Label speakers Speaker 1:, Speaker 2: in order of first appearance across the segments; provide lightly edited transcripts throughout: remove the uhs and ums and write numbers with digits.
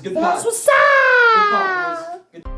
Speaker 1: That's what's up!
Speaker 2: All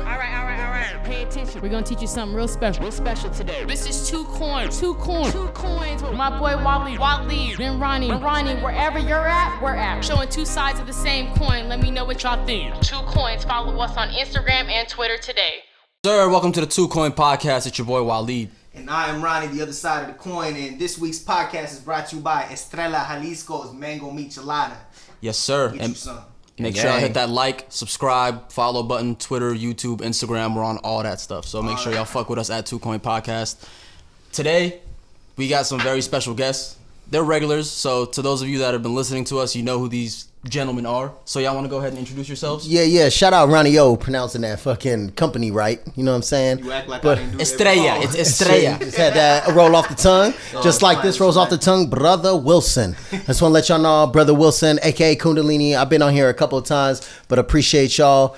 Speaker 2: right. Pay attention. We're gonna teach you something real special today. This is two coins with my boy Wally, then Ronnie, wherever you're at, we're at. Showing two sides of the same coin. Let me know what y'all think. 2 coins. Follow us on Instagram and Twitter today.
Speaker 1: Sir, welcome to the 2 Coin Podcast. It's your boy Waleed.
Speaker 3: And I am Ronnie, the other side of the coin. And this week's podcast is brought to you by Estrella Jalisco's Mango Michelada.
Speaker 1: Yes, sir.
Speaker 3: Get
Speaker 1: And
Speaker 3: you some.
Speaker 1: make sure y'all hit that like, subscribe, follow button, Twitter, YouTube, Instagram. We're on all that stuff. So make sure y'all fuck with us at 2 Coin Podcast. Today, we got some very special guests. They're regulars, so to those of you that have been listening to us, you know who these gentlemen are. So y'all want to go ahead and introduce yourselves?
Speaker 4: Yeah. Shout out Ronnie O, pronouncing that fucking company right. You know what I'm saying?
Speaker 3: You act like
Speaker 4: But
Speaker 3: I didn't do
Speaker 1: Estrella. It's Estrella.
Speaker 4: just had that roll off the tongue. Just like this rolls off the tongue, Brother Wilson. I just want to let y'all know, Brother Wilson, a.k.a. Kundalini. I've been on here a couple of times, but appreciate y'all.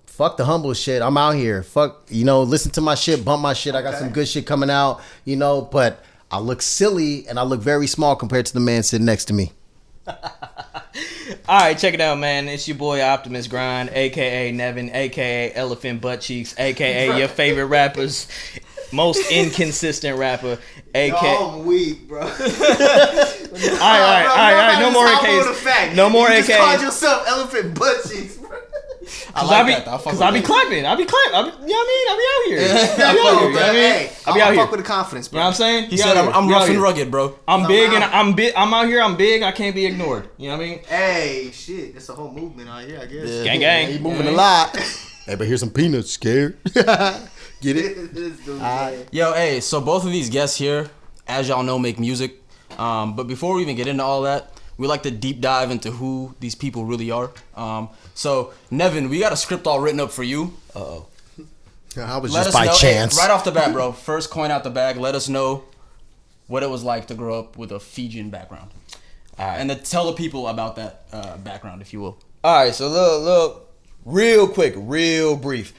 Speaker 4: Fuck the humble shit. I'm out here. Fuck, listen to my shit, bump my shit. I got some good shit coming out, but I look silly and I look very small compared to the man sitting next to me.
Speaker 5: Alright, check it out, man. It's your boy Optimus Grind, aka Nevin, aka Elephant Butt Cheeks, aka your favorite rapper's most inconsistent rapper, aka.
Speaker 3: Yo, I'm weak, bro.
Speaker 5: Alright. No more AKs. No more
Speaker 3: You
Speaker 5: AKs.
Speaker 3: just called yourself Elephant Butt Cheeks, bro.
Speaker 1: I like that. I'll fuck
Speaker 5: Cause
Speaker 1: with
Speaker 5: I be
Speaker 1: that.
Speaker 5: clapping. I be out here.
Speaker 3: Hey,
Speaker 5: I be
Speaker 3: I'll
Speaker 5: out here.
Speaker 3: fuck with the confidence,
Speaker 5: You
Speaker 3: bro.
Speaker 5: know what I'm saying?
Speaker 1: He said, I'm rough and rugged, bro.
Speaker 5: I'm big and I'm out here. I'm big. I can't be ignored. You know what I mean?
Speaker 3: Hey, shit. That's a whole movement out here, I guess.
Speaker 1: Yeah.
Speaker 5: Gang, gang.
Speaker 4: He moving a lot. Hey, but here's some peanuts, scared. Get it?
Speaker 3: This dude,
Speaker 1: Yo, hey, so both of these guests here, as y'all know, make music. But before we even get into all that, we like to deep dive into who these people really are. So, Nevin, we got a script all written up for you.
Speaker 4: I was
Speaker 1: Let
Speaker 4: just
Speaker 1: us
Speaker 4: by
Speaker 1: know,
Speaker 4: chance.
Speaker 1: hey, right off the bat, bro. First coin out the bag. Let us know what it was like to grow up with a Fijian background. And to tell the people about that background, if you will.
Speaker 5: Alright, so look, real quick, real brief.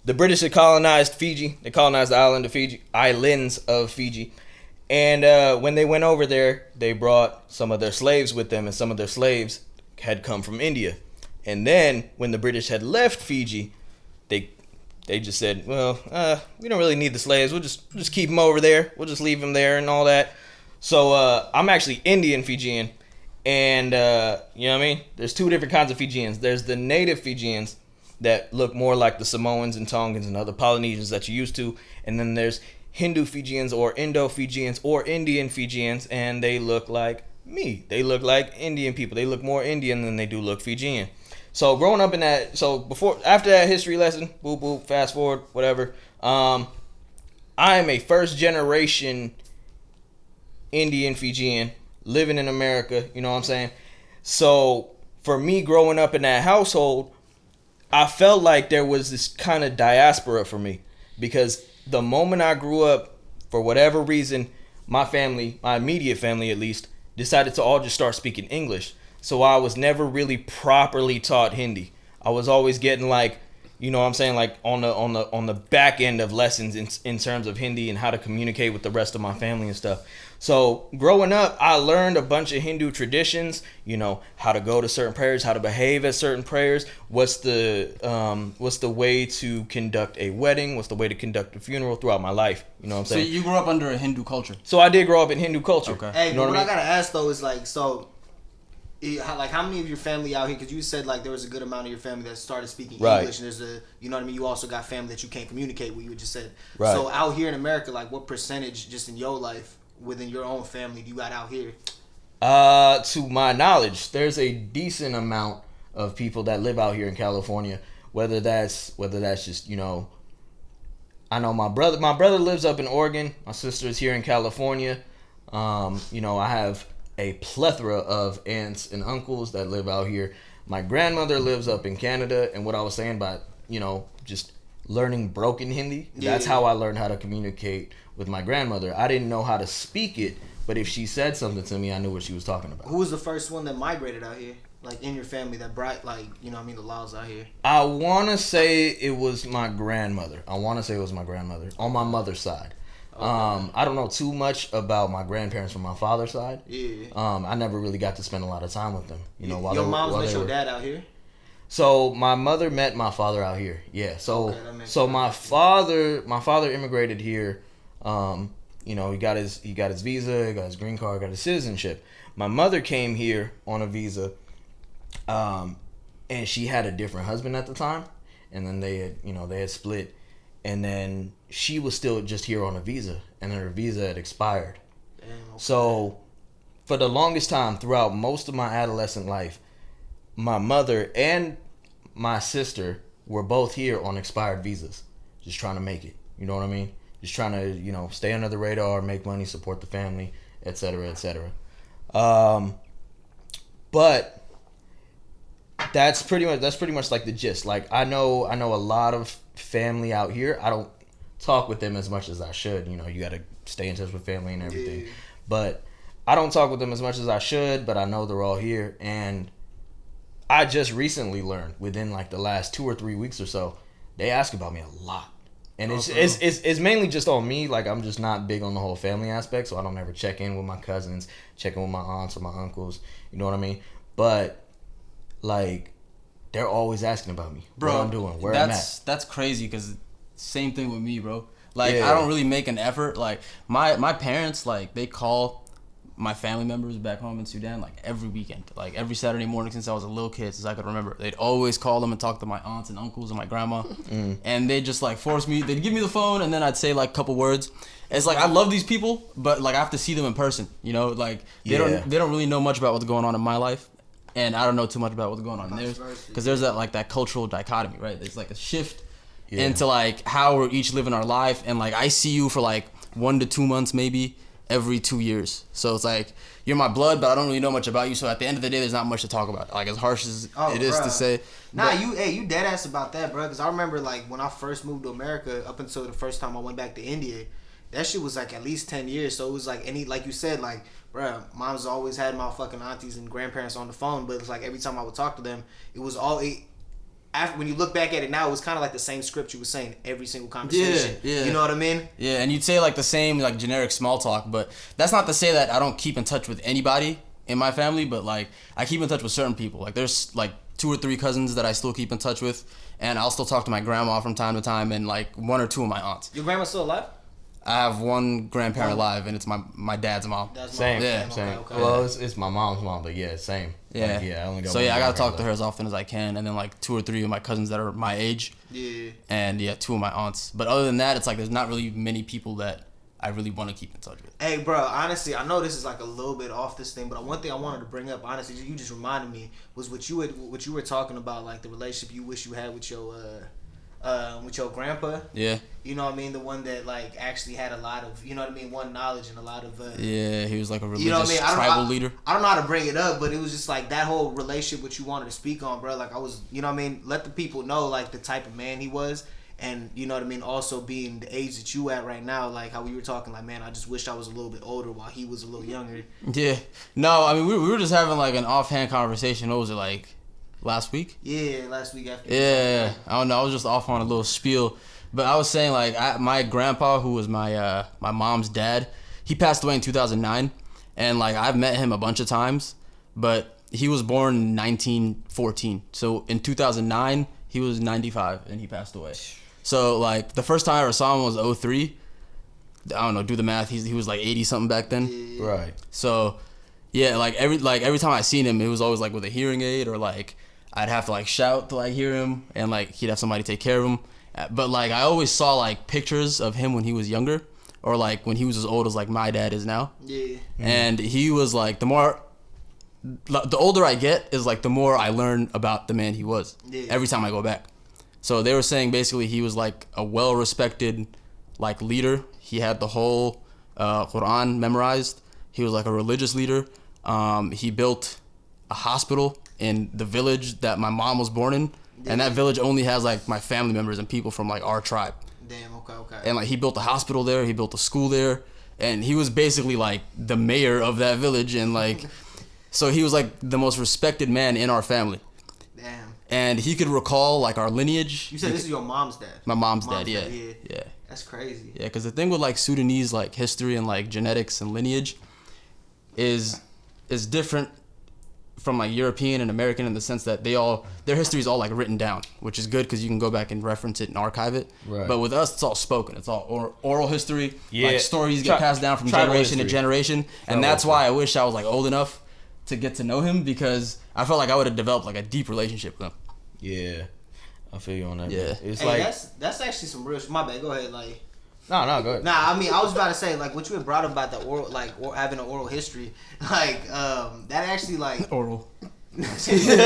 Speaker 5: The British had colonized Fiji. They colonized the islands of Fiji. And when they went over there, they brought some of their slaves with them, and some of their slaves had come from India. And then when the British had left Fiji, they just said, well, we don't really need the slaves. We'll just keep them over there. We'll just leave them there and all that. So I'm actually Indian Fijian. And, you know what I mean? There's 2 different kinds of Fijians. There's the native Fijians that look more like the Samoans and Tongans and other Polynesians that you're used to. And then there's Hindu Fijians or Indo-Fijians or Indian Fijians, and they look like me. They look like Indian people. They look more Indian than they do look Fijian. So growing up in that, after that history lesson, boop boop, fast forward, whatever. I am a first generation Indian Fijian living in America. You know what I'm saying? So for me growing up in that household, I felt like there was this kind of diaspora for me, because the moment I grew up, for whatever reason, my family, my immediate family at least, decided to all just start speaking English. So I was never really properly taught Hindi. I was always getting like, you know what I'm saying, like on the back end of lessons in terms of Hindi and how to communicate with the rest of my family and stuff. So growing up, I learned a bunch of Hindu traditions, how to go to certain prayers, how to behave at certain prayers, what's the way to conduct a wedding, what's the way to conduct a funeral throughout my life. You know what I'm saying?
Speaker 1: So you grew up under a Hindu culture.
Speaker 5: So I did grow up in Hindu culture.
Speaker 1: Okay.
Speaker 3: Hey,
Speaker 5: You know
Speaker 3: but what
Speaker 5: what I
Speaker 3: I
Speaker 5: mean?
Speaker 3: gotta ask though is how many of your family out here? Because you said like there was a good amount of your family that started speaking
Speaker 5: Right.
Speaker 3: English, and there's you know what I mean. You also got family that you can't communicate with. You just said.
Speaker 5: Right.
Speaker 3: So out here in America, like what percentage just in your life within your own family do you got out here?
Speaker 5: To my knowledge, there's a decent amount of people that live out here in California. Whether that's just, I know my brother lives up in Oregon. My sister is here in California. I have a plethora of aunts and uncles that live out here. My grandmother lives up in Canada, and what I was saying about, just learning broken Hindi, that's how I learned how to communicate with my grandmother. I didn't know how to speak it, but if she said something to me, I knew what she was talking about.
Speaker 3: Who was the first one that migrated out here? Like in your family that brought the laws out here?
Speaker 5: I want to say it was my grandmother. On my mother's side. I don't know too much about my grandparents from my father's side.
Speaker 3: Yeah.
Speaker 5: I never really got to spend a lot of time with them. You know, while
Speaker 3: your
Speaker 5: they were-
Speaker 3: mom's
Speaker 5: while
Speaker 3: met
Speaker 5: they
Speaker 3: your
Speaker 5: were-
Speaker 3: dad out here.
Speaker 5: So my mother met my father out here. Yeah. So
Speaker 3: Okay, that makes
Speaker 5: so
Speaker 3: sense.
Speaker 5: my father immigrated here. You know, he got his visa, he got his green card, got his citizenship. My mother came here on a visa, and she had a different husband at the time, and then they had split, and then she was still just here on a visa, and then her visa had expired.
Speaker 3: Damn, okay.
Speaker 5: So for the longest time throughout most of my adolescent life, my mother and my sister were both here on expired visas, just trying to make it. You know what I mean? Just trying to, you know, stay under the radar, make money, support the family, etc., etc. But that's pretty much like the gist. Like I know a lot of family out here. I don't talk with them as much as I should. You know, you got to stay in touch with family and everything.
Speaker 3: Yeah.
Speaker 5: But I don't talk with them as much as I should. But I know they're all here, and I just recently learned within like the last 2 or 3 weeks or so, they ask about me a lot. And it's mainly just on me. Like I'm just not big on the whole family aspect, so I don't ever check in with my cousins, check in with my aunts or my uncles. You know what I mean? But like, they're always asking about me,
Speaker 1: Bro,
Speaker 5: what I'm doing, where I'm at.
Speaker 1: That's crazy because same thing with me, bro. Like
Speaker 5: Yeah.
Speaker 1: I don't really make an effort. Like my parents, like they call my family members back home in Sudan like every weekend, like every Saturday morning since I was a little kid, since I could remember. They'd always call them and talk to my aunts and uncles and my grandma, and they just like force me. They'd give me the phone and then I'd say like a couple words. It's like I love these people, but like I have to see them in person. You know, like they don't really know much about what's going on in my life, and I don't know too much about what's going on in theirs, because there's that cultural dichotomy, right? There's like a shift into like how we're each living our life, and like I see you for like 1 to 2 months maybe every 2 years. So it's like you're my blood, but I don't really know much about you. So at the end of the day, there's not much to talk about. Like as harsh as it is to say.
Speaker 3: Nah, you dead ass about that, bro. Because I remember like when I first moved to America, up until the first time I went back to India, that shit was like at least 10 years. So it was like like you said, like, bro, mom's always had my fucking aunties and grandparents on the phone, but it's like every time I would talk to them, it was all when you look back at it now, it was kind of like the same script you were saying every single conversation.
Speaker 1: Yeah.
Speaker 3: You know what I mean?
Speaker 1: Yeah, and you'd say like the same like generic small talk, but that's not to say that I don't keep in touch with anybody in my family, but like I keep in touch with certain people. Like there's like 2 or 3 cousins that I still keep in touch with, and I'll still talk to my grandma from time to time, and like 1 or 2 of my aunts.
Speaker 3: Your grandma's still alive?
Speaker 1: I have one grandparent alive, and it's my dad's mom.
Speaker 3: That's
Speaker 5: Same,
Speaker 3: mom.
Speaker 5: same.
Speaker 3: Okay.
Speaker 5: Well, it's my mom's mom, but yeah, same.
Speaker 1: Yeah,
Speaker 5: Like, I only got
Speaker 1: so
Speaker 5: one
Speaker 1: I gotta talk to
Speaker 5: grandparent
Speaker 1: her as often as I can, and then like 2 or 3 of my cousins that are my age.
Speaker 3: Yeah.
Speaker 1: And 2 of my aunts. But other than that, it's like there's not really many people that I really want to keep in touch with.
Speaker 3: Hey, bro, honestly, I know this is like a little bit off this thing, but one thing I wanted to bring up, honestly, you just reminded me, was what you were talking about, like the relationship you wish you had with your grandpa.
Speaker 1: Yeah.
Speaker 3: You know what I mean? The one that like actually had a lot of, you know what I mean, one knowledge and a lot of
Speaker 1: Yeah, he was like a religious
Speaker 3: you know what I mean?
Speaker 1: tribal leader.
Speaker 3: I don't know how to bring it up, but it was just like that whole relationship which you wanted to speak on, bro. Like I was, you know what I mean? Let the people know like the type of man he was. And you know what I mean, also being the age that you at right now, like how we were talking, like, man, I just wish I was a little bit older while he was a little younger.
Speaker 1: Yeah. No, I mean we were just having like an offhand conversation. What was it, like last week?
Speaker 3: Yeah, last week after.
Speaker 1: Yeah. I don't know. I was just off on a little spiel, but I was saying like my grandpa, who was my mom's dad, he passed away in 2009, and like I've met him a bunch of times, but he was born in 1914. So in 2009, he was 95 and he passed away. So like the first time I ever saw him was 03. I don't know, do the math. He was like 80 something back then.
Speaker 5: Right.
Speaker 1: So yeah, like every time I seen him, it was always like with a hearing aid, or like I'd have to like shout to like hear him, and like he'd have somebody take care of him. But like I always saw like pictures of him when he was younger, or like when he was as old as like my dad is now.
Speaker 3: Yeah.
Speaker 1: And he was like the older I get is like the more I learn about the man he was.
Speaker 3: Yeah.
Speaker 1: Every time I go back. So they were saying basically he was like a well-respected like leader. He had the whole Quran memorized. He was like a religious leader. He built a hospital in the village that my mom was born in, and that village only has like my family members and people from like our tribe.
Speaker 3: Damn. Okay.
Speaker 1: And like he built a hospital there. He built a school there, and he was basically like the mayor of that village, and like so he was like the most respected man in our family.
Speaker 3: Damn.
Speaker 1: And he could recall like our lineage.
Speaker 3: You said this is your mom's dad.
Speaker 1: My mom's dad, yeah.
Speaker 3: That's crazy.
Speaker 1: Yeah, because the thing with like Sudanese like history and like genetics and lineage is different from like European and American in the sense that their history is all like written down, which is good because you can go back and reference it and archive it.
Speaker 5: Right.
Speaker 1: But with us, it's all spoken. It's all oral history.
Speaker 5: Yeah.
Speaker 1: Like stories get passed down from
Speaker 5: Tribal
Speaker 1: generation to
Speaker 5: history.
Speaker 1: generation, and that's why I wish I was like old enough to get to know him because I felt like I would have developed like a deep relationship with him.
Speaker 5: Yeah, I feel you on that.
Speaker 1: Yeah.
Speaker 5: Man. It's
Speaker 3: Hey,
Speaker 5: like
Speaker 3: that's actually some real. My bad. Go ahead. Like.
Speaker 5: no, go ahead.
Speaker 3: Nah, I mean, I was about to say, like, what you had brought up about the oral, like, or having an oral history, like, that actually, like,
Speaker 1: Oral. Go ahead.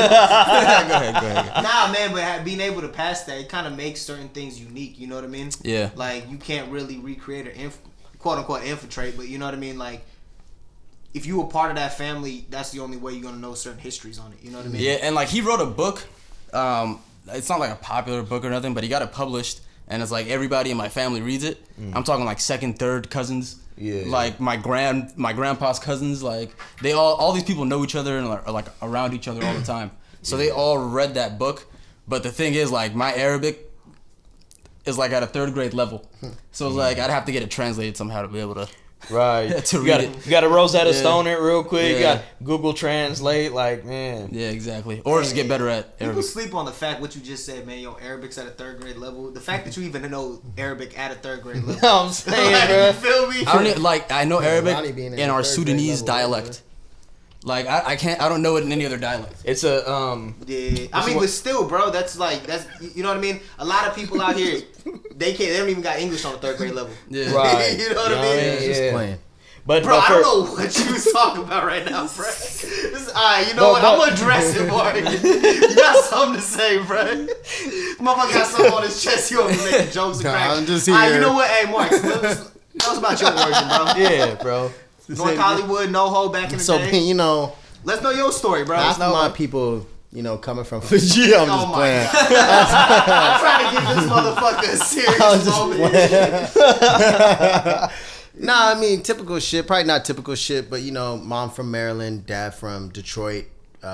Speaker 3: nah, man, but being able to pass that, it kind of makes certain things unique. You know what I mean?
Speaker 1: Yeah.
Speaker 3: Like, you can't really recreate or quote unquote infiltrate, but you know what I mean? Like, if you were part of that family, that's the only way you're gonna know certain histories on it. You know what I mean?
Speaker 1: Yeah, and like he wrote a book. It's not like a popular book or nothing, but he got it published, and it's like everybody in my family reads it. I'm talking like second, third cousins.
Speaker 5: Yeah.
Speaker 1: Like my grandpa's cousins. Like they all these people know each other and are like around each other all the time. So they all read that book. But the thing is, like my Arabic is like at a third grade level. So it's like I'd have to get it translated somehow to be able to.
Speaker 5: Right.
Speaker 1: To
Speaker 5: you
Speaker 1: read
Speaker 5: gotta,
Speaker 1: it.
Speaker 5: You gotta Rosetta
Speaker 1: Yeah.
Speaker 5: Stone it real quick. You
Speaker 1: Yeah.
Speaker 5: got Google Translate. Like, man.
Speaker 1: Yeah, exactly. Or just get better at
Speaker 3: People
Speaker 1: Arabic.
Speaker 3: sleep on the fact what you just said, man. Yo, Arabic's at a third grade level. The fact that you even know Arabic at a third grade level.
Speaker 5: You know what I'm saying,
Speaker 3: Like,
Speaker 5: bro?
Speaker 3: you feel me?
Speaker 1: I don't even, like I know
Speaker 4: Ronnie
Speaker 1: Arabic
Speaker 4: being in
Speaker 1: in
Speaker 4: the
Speaker 1: our
Speaker 4: third grade
Speaker 1: Sudanese
Speaker 4: level,
Speaker 1: dialect. Like I don't know it in any other dialect.
Speaker 5: It's a
Speaker 3: Yeah, I mean, but still, bro, that's you know what I mean. A lot of people out here, they don't even got English on the third grade level.
Speaker 1: Yeah.
Speaker 5: right.
Speaker 3: You know what I mean?
Speaker 5: Yeah.
Speaker 4: Just playing.
Speaker 5: But
Speaker 3: Bro,
Speaker 5: but
Speaker 3: I
Speaker 5: for,
Speaker 3: don't know what you was talking about right now, bro. Alright, you know what? I'm gonna address it, boy. You got something to say, bro. Motherfucker got something on his chest. You over making jokes and
Speaker 4: Nah,
Speaker 3: crap.
Speaker 4: I'm just
Speaker 3: Alright,
Speaker 4: here.
Speaker 3: you know what? Hey, Mark, tell us about your origin, bro.
Speaker 5: Yeah, bro.
Speaker 3: North Hollywood, NoHo back in the
Speaker 4: So,
Speaker 3: day.
Speaker 4: you know,
Speaker 3: Let's know your story, bro.
Speaker 4: half of my people, you know, coming from Fiji, I'm
Speaker 3: Oh
Speaker 4: just
Speaker 3: my
Speaker 4: playing.
Speaker 3: God. I'm trying to give this motherfucker a serious moment.
Speaker 4: Nah, I mean, typical shit. Probably not typical shit, but, you know, mom from Maryland, dad from Detroit.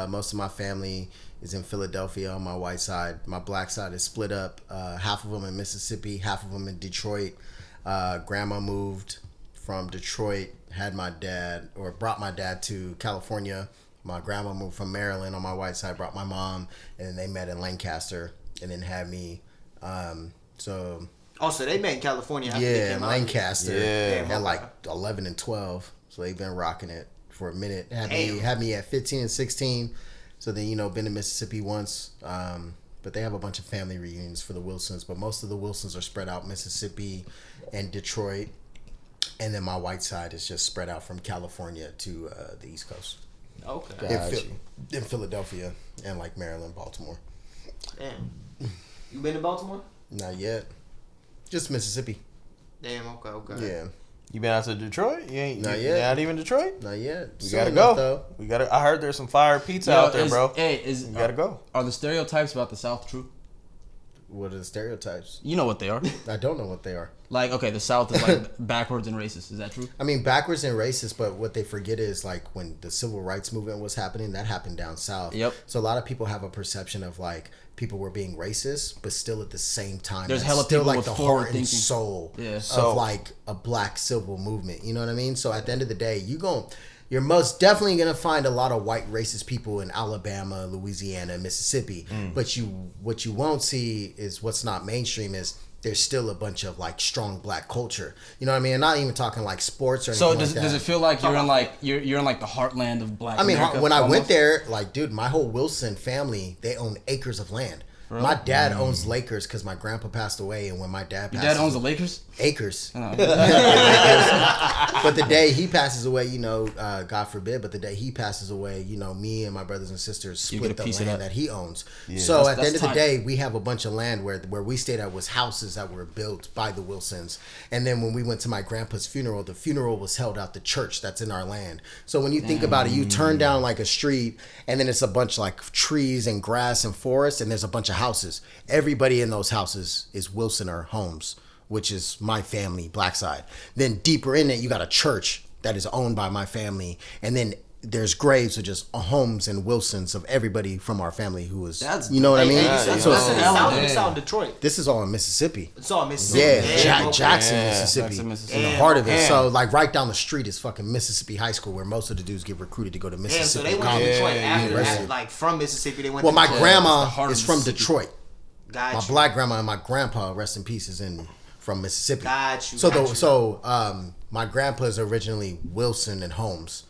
Speaker 4: Most of my family is in Philadelphia on my white side. My black side is split up. Half of them in Mississippi, half of them in Detroit. Grandma moved from Detroit, brought my dad to California. My grandma moved from Maryland on my white side, brought my mom, and then they met in Lancaster and then had me. So
Speaker 3: they met in California after they
Speaker 4: yeah,
Speaker 3: came out.
Speaker 4: Lancaster.
Speaker 5: Yeah.
Speaker 4: At like 11 and 12. So they've been rocking it for a minute. Had me at 15 and 16. So then, you know, been to Mississippi once. But they have a bunch of family reunions for the Wilsons. But most of the Wilsons are spread out Mississippi and Detroit. And then my white side is just spread out from California to the East Coast.
Speaker 3: Okay.
Speaker 4: In Philadelphia and like Maryland, Baltimore.
Speaker 3: Damn. You been to Baltimore?
Speaker 4: Not yet. Just Mississippi.
Speaker 3: Damn, okay.
Speaker 4: Yeah.
Speaker 5: You been out to Detroit? You ain't
Speaker 4: Not
Speaker 5: you
Speaker 4: yet.
Speaker 5: Not even Detroit?
Speaker 4: Not yet.
Speaker 5: We
Speaker 4: Soon
Speaker 5: gotta
Speaker 4: enough,
Speaker 5: go.
Speaker 4: though.
Speaker 5: I heard there's some fire pizza out there, bro.
Speaker 1: Hey,
Speaker 5: You gotta go.
Speaker 1: Are the stereotypes about the South true?
Speaker 4: What are the stereotypes?
Speaker 1: You know what they are.
Speaker 4: I don't know what they are.
Speaker 1: Like, okay, the South is like backwards and racist. Is that true?
Speaker 4: I mean, backwards and racist, but what they forget is like when the civil rights movement was happening, that happened down south.
Speaker 1: Yep.
Speaker 4: So a lot of people have a perception of like people were being racist, but still at the same time,
Speaker 1: There's
Speaker 4: that's
Speaker 1: hella
Speaker 4: still
Speaker 1: people
Speaker 4: like
Speaker 1: with
Speaker 4: the
Speaker 1: forward
Speaker 4: heart and
Speaker 1: thinking.
Speaker 4: soul
Speaker 1: Yeah.
Speaker 4: of like a black civil movement. You know what I mean? So at the end of the day, you're most definitely gonna find a lot of white racist people in Alabama, Louisiana, Mississippi. But what you won't see is what's not mainstream is there's still a bunch of like strong black culture. You know what I mean? Not even talking like sports or anything
Speaker 1: So
Speaker 4: like
Speaker 1: does
Speaker 4: that.
Speaker 1: it feel like you're in like you're in like the heartland of Black
Speaker 4: I mean,
Speaker 1: America?
Speaker 4: when I went
Speaker 1: almost?
Speaker 4: there, like, dude, my whole Wilson family, they own acres of land. My dad owns Lakers because my grandpa passed away, and when my dad
Speaker 1: Your
Speaker 4: passed,
Speaker 1: dad owns the Lakers.
Speaker 4: acres.
Speaker 1: Oh.
Speaker 4: But the day he passes away, you know, God forbid, but the day he passes away, you know, me and my brothers and sisters
Speaker 1: You
Speaker 4: split
Speaker 1: get a
Speaker 4: the
Speaker 1: piece of
Speaker 4: land
Speaker 1: that.
Speaker 4: that he owns. So at the end of the
Speaker 1: tight.
Speaker 4: day, we have a bunch of land where we stayed at was houses that were built by the Wilsons. And then when we went to my grandpa's funeral, the funeral was held out the church that's in our land. So when you think about it, you turn down like a street and then it's a bunch of like trees and grass and forest and there's a bunch of houses. Everybody in those houses is Wilsoner homes, which is my family, black side. Then deeper in it, you got a church that is owned by my family. And then there's graves of just homes and Wilsons of everybody from our family who was,
Speaker 1: That's-
Speaker 4: you know what I mean?
Speaker 3: It's
Speaker 4: So
Speaker 3: out in Detroit.
Speaker 4: this is all in Mississippi.
Speaker 3: It's all Mississippi.
Speaker 4: Yeah,
Speaker 3: okay.
Speaker 4: Jackson,
Speaker 5: Yeah.
Speaker 4: Mississippi,
Speaker 1: Jackson, Mississippi.
Speaker 4: in the heart of it. So like right down the street is fucking Mississippi High School, where most of the dudes get recruited to go to
Speaker 3: Damn,
Speaker 4: Mississippi
Speaker 3: so they went to
Speaker 4: College.
Speaker 3: Detroit after
Speaker 4: University.
Speaker 3: that, like from Mississippi. They went.
Speaker 4: Well,
Speaker 3: to
Speaker 4: my
Speaker 3: Detroit.
Speaker 4: grandma
Speaker 1: heart of
Speaker 4: is from
Speaker 1: Mississippi.
Speaker 4: Detroit.
Speaker 3: Got
Speaker 4: My
Speaker 3: you.
Speaker 4: black grandma and my grandpa, rest in peace, is from Mississippi.
Speaker 3: Got you,
Speaker 4: So
Speaker 3: got you.
Speaker 4: my grandpa is originally Wilson and Holmes.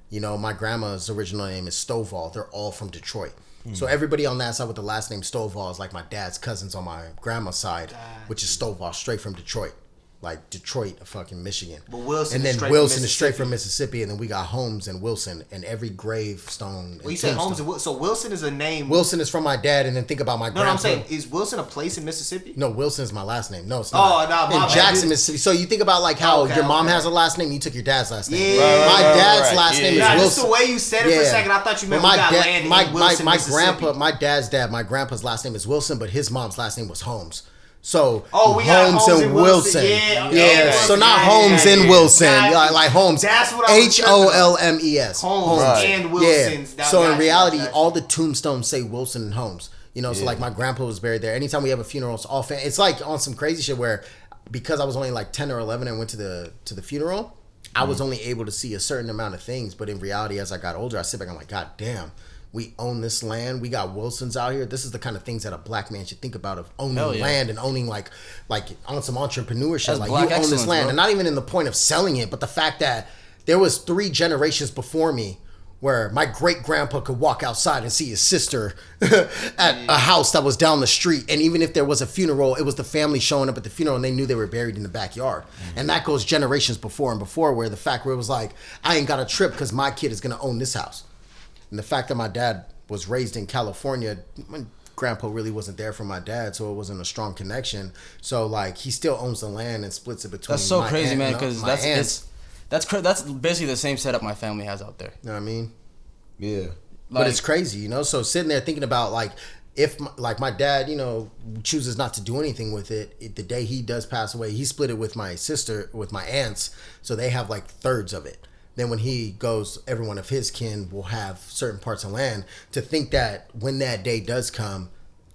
Speaker 4: You know, my grandma's original name is Stovall. They're all from Detroit. So everybody on that side with the last name Stovall is like my dad's cousins on my grandma's side, which is Stovall, straight from Detroit. Like Detroit, fucking Michigan.
Speaker 3: But Wilson
Speaker 4: and
Speaker 3: is
Speaker 4: then
Speaker 3: straight
Speaker 4: Wilson
Speaker 3: from
Speaker 4: is straight from Mississippi, and then we got Holmes and Wilson, and every gravestone.
Speaker 3: Well, you said Holmes and Wilson. So Wilson is a name.
Speaker 4: Wilson is from my dad, and then think about my
Speaker 3: No,
Speaker 4: grandpa.
Speaker 3: I'm saying, is Wilson a place in Mississippi?
Speaker 4: No, Wilson's my last name. No, it's
Speaker 3: Oh,
Speaker 4: not.
Speaker 3: no, my
Speaker 4: in
Speaker 3: bad.
Speaker 4: Jackson, Mississippi. So you think about like how
Speaker 3: Okay,
Speaker 4: your mom
Speaker 3: okay.
Speaker 4: has a last name, you took your dad's last name.
Speaker 3: Yeah.
Speaker 4: My dad's
Speaker 5: right.
Speaker 4: last name is
Speaker 3: Nah, just
Speaker 4: Wilson.
Speaker 3: the way you said it for a second, I thought you meant
Speaker 4: But
Speaker 3: we got land in Wilson,
Speaker 4: my
Speaker 3: Mississippi.
Speaker 4: grandpa, my dad's dad, my grandpa's last name is Wilson, but his mom's last name was Holmes. So
Speaker 3: Oh, we got Holmes and Wilson.
Speaker 4: Yeah,
Speaker 3: Yeah,
Speaker 4: so not
Speaker 3: yeah,
Speaker 4: Holmes
Speaker 3: yeah,
Speaker 4: and
Speaker 3: yeah.
Speaker 4: Wilson.
Speaker 3: Got you.
Speaker 4: Like Holmes.
Speaker 3: That's what I was tripping on.
Speaker 4: Holmes.
Speaker 3: Holmes
Speaker 5: Right.
Speaker 3: and Wilson's.
Speaker 4: Yeah. So
Speaker 3: Got
Speaker 4: in
Speaker 3: you,
Speaker 4: reality,
Speaker 3: got you.
Speaker 4: all the tombstones say Wilson and Holmes. You know, so like my grandpa was buried there. Anytime we have a funeral, it's all it's like on some crazy shit where because I was only like 10 or 11 and went to the funeral, I was only able to see a certain amount of things. But in reality, as I got older, I sit back and I'm like, God damn, we own this land. We got Wilsons out here. This is the kind of things that a black man should think about of owning
Speaker 1: Hell yeah.
Speaker 4: land and owning like on some entrepreneurship.
Speaker 1: That's
Speaker 4: Like
Speaker 1: black
Speaker 4: you own this
Speaker 1: excellence,
Speaker 4: land.
Speaker 1: bro.
Speaker 4: And not even in the point of selling it, but the fact that there was 3 generations before me where my great grandpa could walk outside and see his sister at a house that was down the street. And even if there was a funeral, it was the family showing up at the funeral and they knew they were buried in the backyard. And that goes generations before and before, where the fact where it was like, I ain't got a trip because my kid is going to own this house. And the fact that my dad was raised in California, my grandpa really wasn't there for my dad, so it wasn't a strong connection. So like he still owns the land and splits it between.
Speaker 1: That's so
Speaker 4: my
Speaker 1: crazy,
Speaker 4: aunt
Speaker 1: man.
Speaker 4: and
Speaker 1: Because
Speaker 4: my aunts.
Speaker 1: that's basically the same setup my family has out there.
Speaker 4: You know what I mean?
Speaker 5: Yeah.
Speaker 4: But it's crazy, you know. So sitting there thinking about like if my dad, you know, chooses not to do anything with it, the day he does pass away, he split it with my sister, with my aunts, so they have like thirds of it. Then when he goes, every one of his kin will have certain parts of land. To think that when that day does come,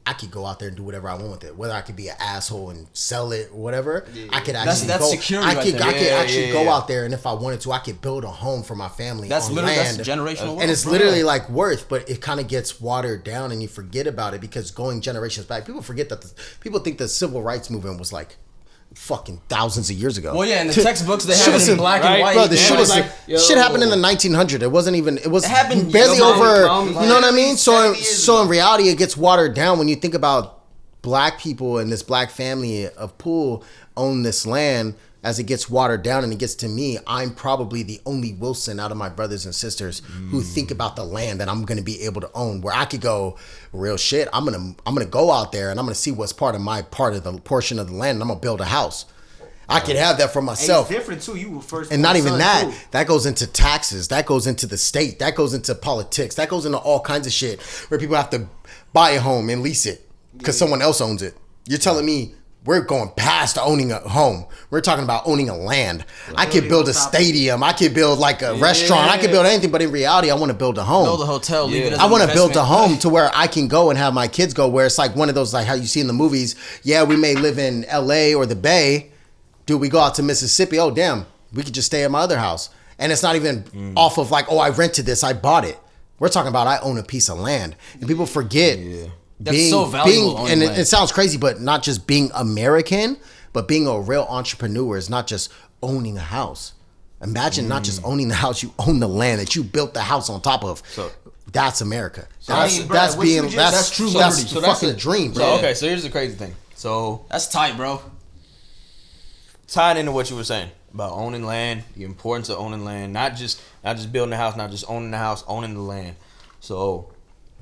Speaker 4: I could go out there and do whatever I want with it. Whether I could be an asshole and sell it or whatever, I could actually
Speaker 1: That's
Speaker 4: go.
Speaker 1: security
Speaker 4: I
Speaker 1: right
Speaker 4: could,
Speaker 1: there.
Speaker 4: I could
Speaker 5: Yeah,
Speaker 4: actually
Speaker 5: yeah,
Speaker 4: go
Speaker 5: yeah.
Speaker 4: out there, and if I wanted to, I could build a home for my family.
Speaker 1: That's
Speaker 4: on
Speaker 1: literally
Speaker 4: land.
Speaker 1: that's generational wealth,
Speaker 4: And it's
Speaker 1: bro.
Speaker 4: literally like worth, but it kind of gets watered down, and you forget about it because going generations back, people forget that people think the civil rights movement was like fucking thousands of years ago.
Speaker 1: Well, yeah, in the textbooks they
Speaker 4: Shit
Speaker 1: have
Speaker 4: was
Speaker 1: it in black and
Speaker 5: right,
Speaker 1: white.
Speaker 4: Bro, the
Speaker 1: Yeah,
Speaker 4: shit
Speaker 1: like-
Speaker 4: was
Speaker 5: like, yo.
Speaker 4: shit happened in the 1900s. It wasn't even. It was
Speaker 1: It happened
Speaker 4: barely
Speaker 1: years ago.
Speaker 4: over.
Speaker 1: Like,
Speaker 4: You know what I mean? So,
Speaker 3: 70 years
Speaker 4: so
Speaker 3: ago.
Speaker 4: in reality, it gets watered down when you think about black people and this black family of Poole own this land. As it gets watered down and it gets to me, I'm probably the only Wilson out of my brothers and sisters who think about the land that I'm going to be able to own. Where I could go, real shit. I'm gonna go out there and I'm gonna see what's part of the portion of the land, and I'm gonna build a house. I could have that for
Speaker 3: Hey,
Speaker 4: myself.
Speaker 3: it's different too. You were first,
Speaker 4: And not even
Speaker 3: son,
Speaker 4: that.
Speaker 3: too.
Speaker 4: That goes into taxes. That goes into the state. That goes into politics. That goes into all kinds of shit where people have to buy a home and lease it because someone else owns it. You're telling me we're going past owning a home. We're talking about owning a land. I could build a stadium. I could build like a restaurant. I could build anything. But in reality, I want to build a home.
Speaker 1: Build a hotel. Leave it as
Speaker 4: I
Speaker 1: an
Speaker 4: want to build a
Speaker 1: investment.
Speaker 4: home to where I can go and have my kids go, where it's like one of those, like how you see in the movies. Yeah, we may live in LA or the Bay. Dude, we go out to Mississippi. Oh, damn. We could just stay at my other house. And it's not even off of like, oh, I rented this. I bought it. We're talking about I own a piece of land. And people forget
Speaker 1: That's so valuable, owning
Speaker 4: and
Speaker 1: land.
Speaker 4: it sounds crazy, but not just being American, but being a real entrepreneur is not just owning a house. Imagine not just owning the house, you own the land that you built the house on top of.
Speaker 5: So-
Speaker 4: that's America.
Speaker 3: I mean, bro, what you just-
Speaker 1: that's true
Speaker 4: That's
Speaker 1: liberty.
Speaker 4: the
Speaker 5: So that's
Speaker 4: fucking
Speaker 5: it.
Speaker 4: dream,
Speaker 5: So
Speaker 4: bro.
Speaker 5: okay, so here's the crazy thing. So
Speaker 1: That's tight, bro.
Speaker 5: tying into what you were saying about owning land, the importance of owning land, not just building a house, not just owning the house, owning the land. So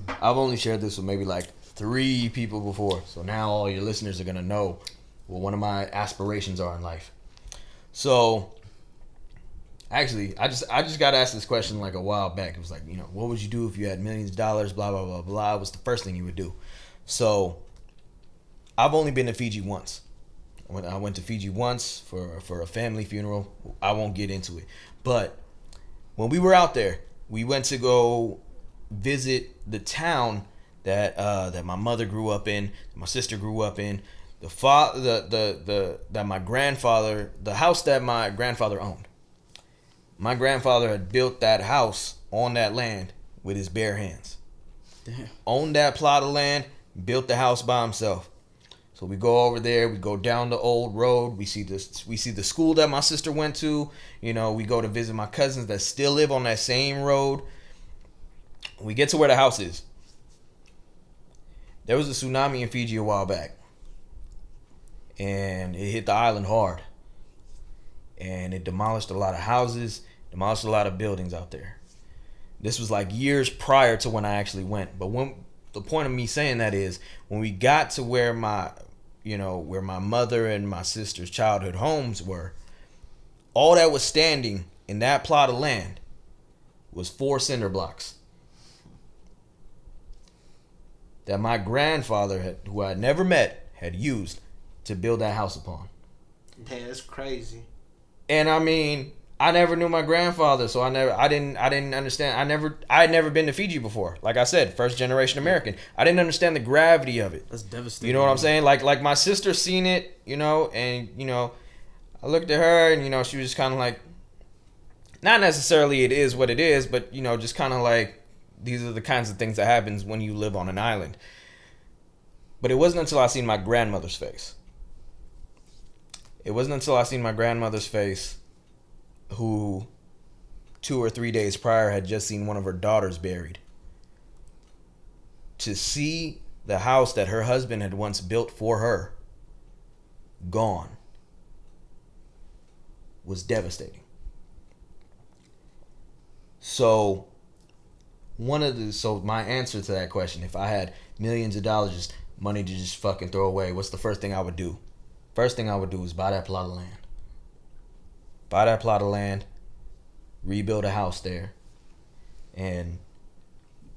Speaker 5: I've only shared this with maybe like 3 people before. So now all your listeners are gonna know what one of my aspirations are in life. So actually, I just got asked this question like a while back. It was like, you know, what would you do if you had millions of dollars? Blah blah blah blah. What's the first thing you would do? So I've only been to Fiji once. When I went to Fiji once for a family funeral. I won't get into it. But when we were out there, we went to go visit the town that my mother grew up in, my sister grew up in, the house that my grandfather owned. My grandfather had built that house on that land with his bare hands.
Speaker 1: Damn.
Speaker 5: Owned that plot of land, built the house by himself. So we go over there, we go down the old road, we see the school that my sister went to, you know, we go to visit my cousins that still live on that same road. We get to where the house is. There was a tsunami in Fiji a while back. And it hit the island hard. And it demolished a lot of houses, demolished a lot of buildings out there. This was like years prior to when I actually went. But the point of me saying that is, when we got to where my mother and my sister's childhood homes were, all that was standing in that plot of land was 4 cinder blocks that my grandfather, who I had never met, had used to build that house upon.
Speaker 3: Man, that's crazy.
Speaker 5: And I mean, I never knew my grandfather, so I didn't understand. I had never been to Fiji before. Like I said, first generation American. I didn't understand the gravity of it.
Speaker 1: That's devastating.
Speaker 5: You know what I'm saying? Like my sister seen it, you know, and you know, I looked at her and you know, she was just kind of like, not necessarily it is what it is, but you know, just kind of like, these are the kinds of things that happens when you live on an island. But it wasn't until I seen my grandmother's face. It wasn't until I seen my grandmother's face, who 2 or 3 days prior had just seen one of her daughters buried, to see the house that her husband had once built for her gone was devastating. So my answer to that question, if I had millions of dollars, just money to just fucking throw away, what's the first thing I would do? First thing I would do is buy that plot of land. Buy that plot of land, rebuild a house there, and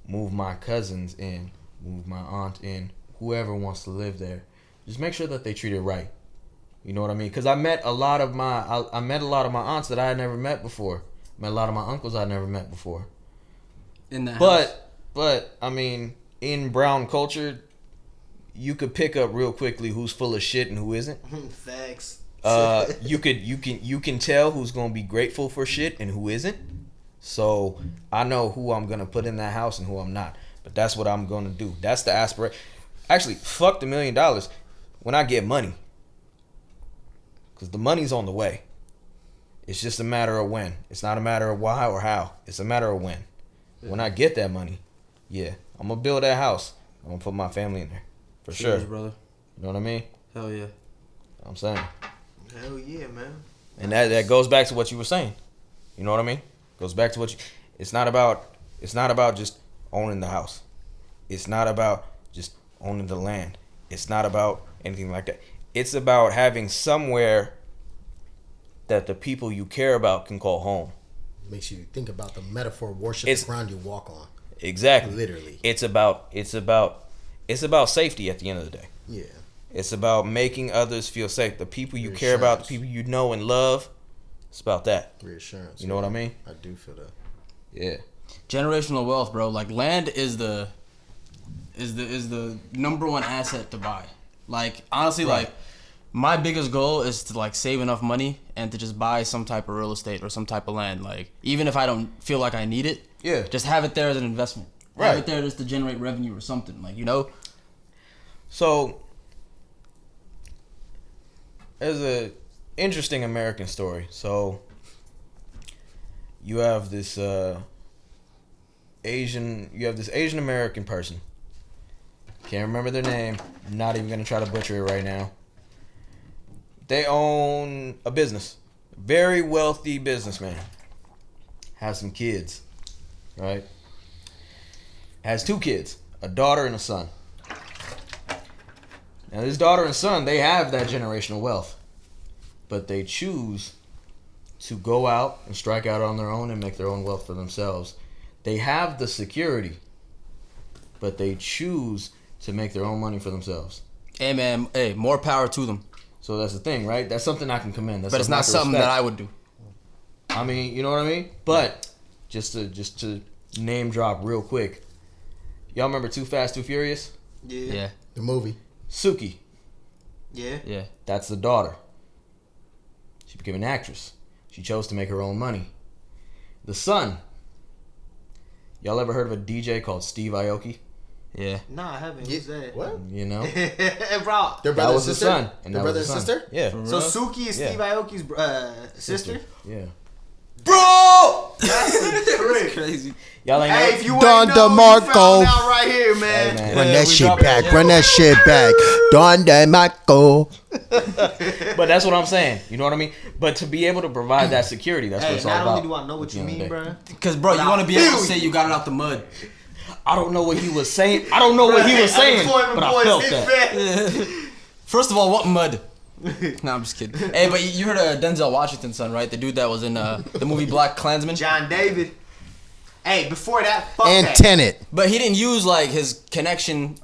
Speaker 5: move my cousins in, move my aunt in, whoever wants to live there. Just make sure that they treat it right. You know what I mean? Because I met a lot of my aunts that I had never met before. Met a lot of my uncles I had never met before.
Speaker 1: In that house.
Speaker 5: But I mean, in brown culture, you could pick up real quickly who's full of shit and who isn't.
Speaker 3: Facts.
Speaker 5: You can tell who's gonna be grateful for shit and who isn't. So I know who I'm gonna put in that house and who I'm not. But that's what I'm gonna do. That's the aspiration. Actually, fuck the $1 million when I get money, because the money's on the way. It's just a matter of when. It's not a matter of why or how. It's a matter of when. When I get that money, yeah, I'm gonna build that house. I'm gonna put my family in there for
Speaker 1: Cheers,
Speaker 5: sure,
Speaker 1: brother.
Speaker 5: You know what I mean?
Speaker 1: Hell yeah.
Speaker 5: I'm saying.
Speaker 3: Hell yeah, man.
Speaker 5: And that goes back to what you were saying. You know what I mean? Goes back to what you. It's not about just owning the house. It's not about just owning the land. It's not about anything like that. It's about having somewhere that the people you care about can call home.
Speaker 4: Makes you think about the metaphor of worship, the ground you walk on.
Speaker 5: Exactly.
Speaker 4: Literally.
Speaker 5: It's about safety at the end of the day.
Speaker 4: Yeah.
Speaker 5: It's about making others feel safe. The people you care about, the people you know and love. It's about that.
Speaker 4: Reassurance.
Speaker 5: You know what I mean?
Speaker 4: I do feel that.
Speaker 5: Yeah.
Speaker 1: Generational wealth, bro. Like, land is the number one asset to buy. Like, honestly,
Speaker 5: Right.
Speaker 1: like, my biggest goal is to like save enough money and to just buy some type of real estate or some type of land. Like, even if I don't feel like I need it,
Speaker 5: Yeah.
Speaker 1: just have it there as an investment.
Speaker 5: Right.
Speaker 1: Have it there just to generate revenue or something. Like, you know.
Speaker 5: So there's a interesting American story. So you have this Asian American person. Can't remember their name. I'm not even gonna try to butcher it right now. They own a business. Very wealthy businessman. Has some kids. Right? Has 2 kids. A daughter and a son. Now this daughter and son, they have that generational wealth. But they choose to go out and strike out on their own and make their own wealth for themselves. They have the security, but they choose to make their own money for themselves.
Speaker 1: Hey, man. Hey, more power to them.
Speaker 5: So that's the thing, right? That's something I can commend. That's
Speaker 1: But it's not something that I would do.
Speaker 5: I mean, you know what I mean? But just to name drop real quick. Y'all remember Too Fast, Too Furious?
Speaker 1: Yeah.
Speaker 4: The movie.
Speaker 5: Suki.
Speaker 3: Yeah.
Speaker 5: That's the daughter. She became an actress. She chose to make her own money. The son. Y'all ever heard of a DJ called Steve Aoki?
Speaker 1: Yeah.
Speaker 3: Nah, I haven't. Who's that?
Speaker 4: What?
Speaker 5: You know?
Speaker 3: Bro.
Speaker 4: Their
Speaker 5: That
Speaker 4: brother
Speaker 5: was
Speaker 4: and
Speaker 5: the
Speaker 4: sister?
Speaker 5: son. And
Speaker 4: Their
Speaker 5: that was
Speaker 4: brother
Speaker 5: the
Speaker 4: and
Speaker 5: son.
Speaker 4: sister?
Speaker 5: Yeah.
Speaker 3: So Suki is
Speaker 5: Yeah.
Speaker 3: Steve Aoki's sister?
Speaker 5: Yeah.
Speaker 3: Bro! That's a trick.
Speaker 1: Crazy.
Speaker 5: Y'all ain't
Speaker 3: Hey,
Speaker 5: know?
Speaker 3: if you
Speaker 4: Don
Speaker 3: ain't know,
Speaker 4: DeMarco.
Speaker 3: you found out right here, man.
Speaker 5: Hey, man.
Speaker 4: Run
Speaker 1: Yeah,
Speaker 4: that
Speaker 1: we
Speaker 4: shit
Speaker 1: dropping
Speaker 4: back.
Speaker 1: it.
Speaker 4: Run that shit back. Don DeMarco.
Speaker 5: But that's what I'm saying. You know what I mean? But to be able to provide that security, that's what
Speaker 3: Hey,
Speaker 5: it's all
Speaker 3: not
Speaker 5: about.
Speaker 3: only do I know what you
Speaker 5: At the end
Speaker 3: mean,
Speaker 5: of the day.
Speaker 3: bro.
Speaker 1: Because, bro, you want to be able to say you got it out the mud.
Speaker 5: I don't know what he was saying. I don't know what he was saying, but I felt that.
Speaker 1: First of all, what mud? Nah, I'm just kidding. Hey, but you heard of Denzel Washington's son, right? The dude that was in the movie Black Klansman.
Speaker 3: John David. Hey, before that, fuck
Speaker 4: And
Speaker 3: that.
Speaker 4: Tenet.
Speaker 1: But he didn't use like his connection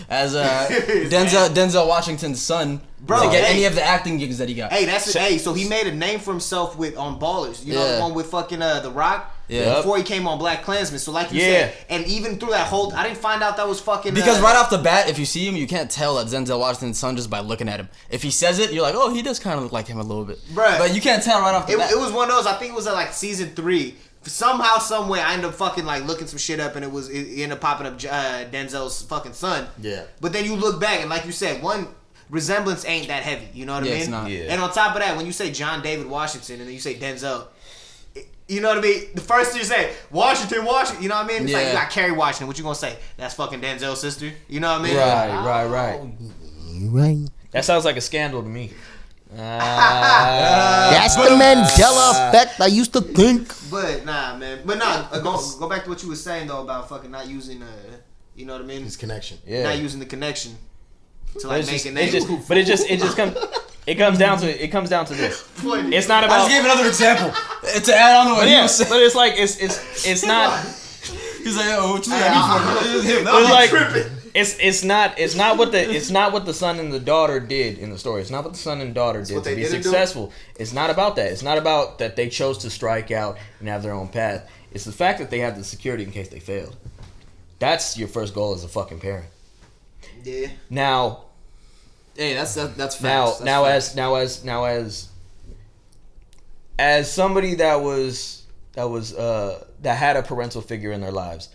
Speaker 1: as Denzel Washington's son
Speaker 3: Bro,
Speaker 1: to get
Speaker 3: hey.
Speaker 1: any of the acting gigs that he got.
Speaker 3: Hey, that's it. Hey, so he made a name for himself on Ballers. You know
Speaker 1: Yeah.
Speaker 3: the one with fucking The Rock.
Speaker 1: Yeah.
Speaker 3: Before he came on Black Klansman. So like you
Speaker 5: Yeah.
Speaker 3: said, and even through that whole, I didn't find out that was fucking.
Speaker 1: Because right off the bat, if you see him, you can't tell that Denzel Washington's son just by looking at him. If he says it, you're like, oh, he does kind of look like him a little bit.
Speaker 3: Bruh.
Speaker 1: But you can't tell right off the bat.
Speaker 3: It was one of those. I think it was at like season 3. Somehow, some way, I ended up fucking like looking some shit up, and it ended up popping up Denzel's fucking son.
Speaker 4: Yeah.
Speaker 3: But then you look back, and like you said, one resemblance ain't that heavy. You know what I
Speaker 1: Yeah,
Speaker 3: mean?
Speaker 1: it's not.
Speaker 5: Yeah.
Speaker 3: And on top of that, when you say John David Washington, and then you say Denzel, you know what I mean? The first thing you say, Washington. You know what I mean? It's like
Speaker 1: Yeah.
Speaker 3: you got Carrie Washington. What you gonna say? That's fucking Denzel's sister. You know what I mean?
Speaker 5: Right.
Speaker 4: Right.
Speaker 5: That sounds like a scandal to me.
Speaker 4: That's the Mandela effect I used to think.
Speaker 3: But nah, man. But nah, go back to what you were saying though about fucking not using you know what I mean?
Speaker 4: His connection.
Speaker 5: Yeah.
Speaker 3: Not using the connection to
Speaker 5: But
Speaker 3: like
Speaker 5: it's
Speaker 3: make
Speaker 5: just,
Speaker 3: a name.
Speaker 5: it comes down to this. It's not
Speaker 1: I
Speaker 5: about.
Speaker 1: just gave another example to add on to what
Speaker 5: But
Speaker 1: he
Speaker 5: yeah,
Speaker 1: was saying.
Speaker 5: but it's like it's not.
Speaker 1: He's like, oh, what you think I need for him?
Speaker 5: It's like it's not what the son and the daughter did in the story. It's not what the son and daughter did
Speaker 3: what
Speaker 5: to
Speaker 3: they
Speaker 5: be
Speaker 3: didn't do?
Speaker 5: successful. It's not about that. It's not about that they chose to strike out and have their own path. It's the fact that they have the security in case they failed. That's your first goal as a fucking parent.
Speaker 3: Yeah.
Speaker 5: Now,
Speaker 1: Hey, that's facts.
Speaker 5: as somebody that had a parental figure in their lives,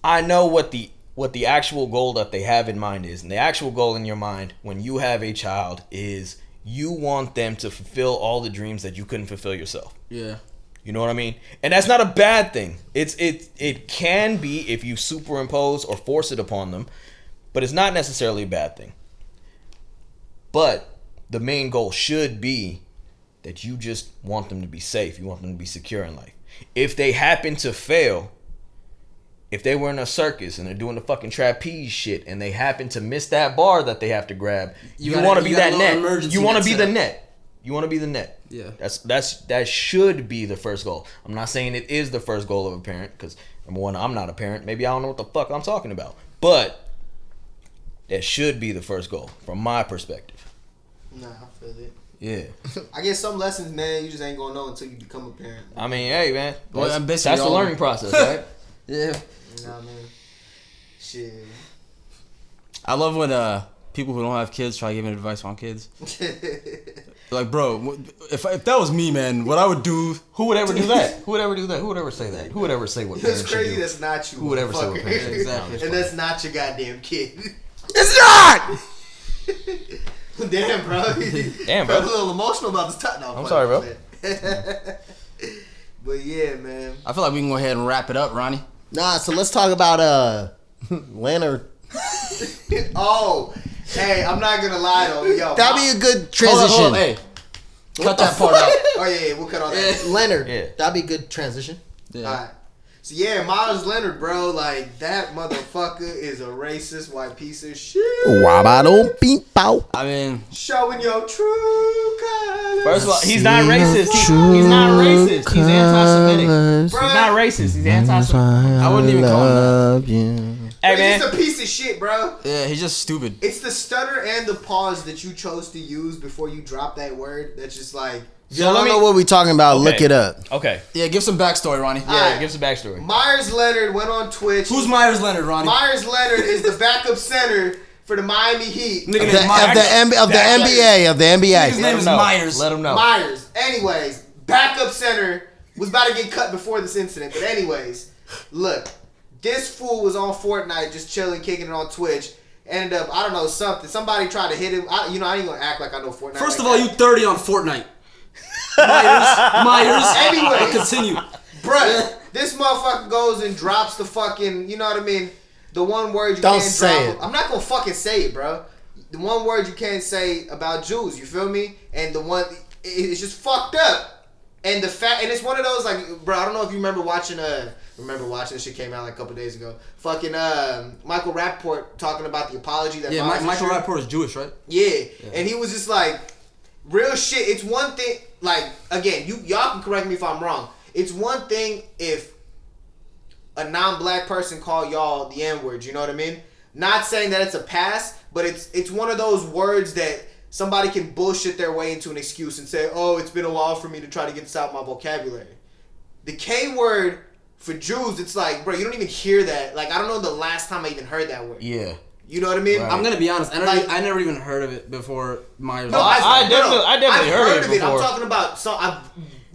Speaker 5: I know what the actual goal that they have in mind is. And the actual goal in your mind when you have a child is you want them to fulfill all the dreams that you couldn't fulfill yourself.
Speaker 1: Yeah.
Speaker 5: You know what I mean? And that's not a bad thing. It can be if you superimpose or force it upon them, but it's not necessarily a bad thing. But the main goal should be that you just want them to be safe. You want them to be secure in life. If they happen to fail, if they were in a circus and they're doing the fucking trapeze shit and they happen to miss that bar that they have to grab, you want to be that net. You want to be the net. You want to be the net.
Speaker 1: Yeah.
Speaker 5: That should be the first goal. I'm not saying it is the first goal of a parent because number one, I'm not a parent. Maybe I don't know what the fuck I'm talking about. But that should be the first goal from my perspective.
Speaker 3: Nah, I feel it.
Speaker 5: Yeah.
Speaker 3: I guess some lessons, man, you just ain't gonna know until you become a parent.
Speaker 5: I mean, hey, man.
Speaker 1: Well,
Speaker 5: That's,
Speaker 1: I'm basically
Speaker 5: that's the
Speaker 1: all-
Speaker 5: learning process, right?
Speaker 1: Yeah.
Speaker 3: You know what I mean? Shit.
Speaker 1: I love when people who don't have kids try giving advice on kids. Like, bro, if that was me, man, what I would do.
Speaker 5: Who would ever do that? Who would ever do that? Who would ever say that? Who would ever say what
Speaker 3: That's
Speaker 5: parents should
Speaker 3: crazy.
Speaker 5: do?
Speaker 3: That's not you.
Speaker 5: Who would ever say what
Speaker 3: motherfucker.
Speaker 5: parents should do?
Speaker 1: Exactly.
Speaker 3: And that's not your goddamn kid.
Speaker 4: It's not!
Speaker 3: Damn, bro.
Speaker 5: Damn, bro.
Speaker 3: Felt a little emotional about this time. No,
Speaker 5: I'm sorry, bro.
Speaker 3: But yeah, man.
Speaker 1: I feel like we can go ahead and wrap it up, Ronnie.
Speaker 4: Nah, so let's talk about Leonard.
Speaker 3: Oh, hey, I'm not gonna lie though. Yo,
Speaker 4: That'd be a good transition.
Speaker 1: Hold on, hey, cut that part out.
Speaker 3: Oh yeah, we'll cut all that.
Speaker 4: Leonard.
Speaker 5: Yeah.
Speaker 4: That'd be a good transition.
Speaker 1: Yeah.
Speaker 3: Alright. So yeah, Miles Leonard, bro, like that motherfucker is a racist white piece of shit.
Speaker 4: Wabado beep bow.
Speaker 1: I mean,
Speaker 3: Showing your true colors.
Speaker 5: First of all, he's not racist. He's not racist. He's anti-Semitic. He's not racist. He's anti-Semitic.
Speaker 1: I wouldn't even call him
Speaker 4: you.
Speaker 5: Hey,
Speaker 3: He's
Speaker 5: man.
Speaker 3: just a piece of shit, bro.
Speaker 1: yeah, he's just stupid.
Speaker 3: It's the stutter and the pause that you chose to use before you drop that word. That's just like
Speaker 4: If y'all don't know what we talking about, look it up.
Speaker 5: Okay.
Speaker 1: Yeah, give some backstory, Ronnie.
Speaker 5: Yeah,
Speaker 3: Alright.
Speaker 5: give us a backstory.
Speaker 3: Myers Leonard went on Twitch.
Speaker 1: Who's Myers Leonard, Ronnie?
Speaker 3: Myers Leonard is the backup center for the Miami Heat.
Speaker 1: Nigga
Speaker 4: Of
Speaker 1: named Myers.
Speaker 4: the NBA.
Speaker 1: His
Speaker 5: Let
Speaker 1: name
Speaker 5: him
Speaker 1: is
Speaker 5: know.
Speaker 1: Myers.
Speaker 5: Let him know.
Speaker 3: Myers. Anyways, backup center was about to get cut before this incident. But anyways, look, this fool was on Fortnite just chilling, kicking it on Twitch. Ended up, I don't know, something. Somebody tried to hit him. I ain't gonna act like I know Fortnite.
Speaker 1: First
Speaker 3: like
Speaker 1: of all,
Speaker 3: that.
Speaker 1: you 30 on Fortnite. Myers.
Speaker 3: Anyways.
Speaker 1: Continue.
Speaker 3: Bruh, this motherfucker goes and drops the fucking, you know what I mean? The one word you
Speaker 4: Don't
Speaker 3: can't
Speaker 4: say
Speaker 3: drop.
Speaker 4: it.
Speaker 3: I'm not gonna fucking say it, bro. The one word you can't say about Jews, you feel me? And the one, it's just fucked up. And the fact, and it's one of those like, bro, I don't know if you remember watching, this shit came out like a couple days ago. Fucking Michael Rappaport talking about the apology that
Speaker 1: Yeah,
Speaker 3: Myers
Speaker 1: Michael
Speaker 3: issued.
Speaker 1: Rappaport is Jewish, right?
Speaker 3: Yeah, and he was just like, real shit. It's one thing, like, again, y'all can correct me if I'm wrong. It's one thing if a non-black person call y'all the N-word, you know what I mean? Not saying that it's a pass, but it's one of those words that somebody can bullshit their way into an excuse and say, oh, it's been a while for me to try to get this out of my vocabulary. The K word for Jews, it's like, bro, you don't even hear that. Like, I don't know the last time I even heard that word.
Speaker 5: Yeah.
Speaker 3: You know what I mean?
Speaker 5: Right.
Speaker 1: I'm gonna be honest. I never even heard of it before Myers.
Speaker 3: No,
Speaker 5: I definitely
Speaker 3: I've
Speaker 5: heard it before.
Speaker 3: I'm talking about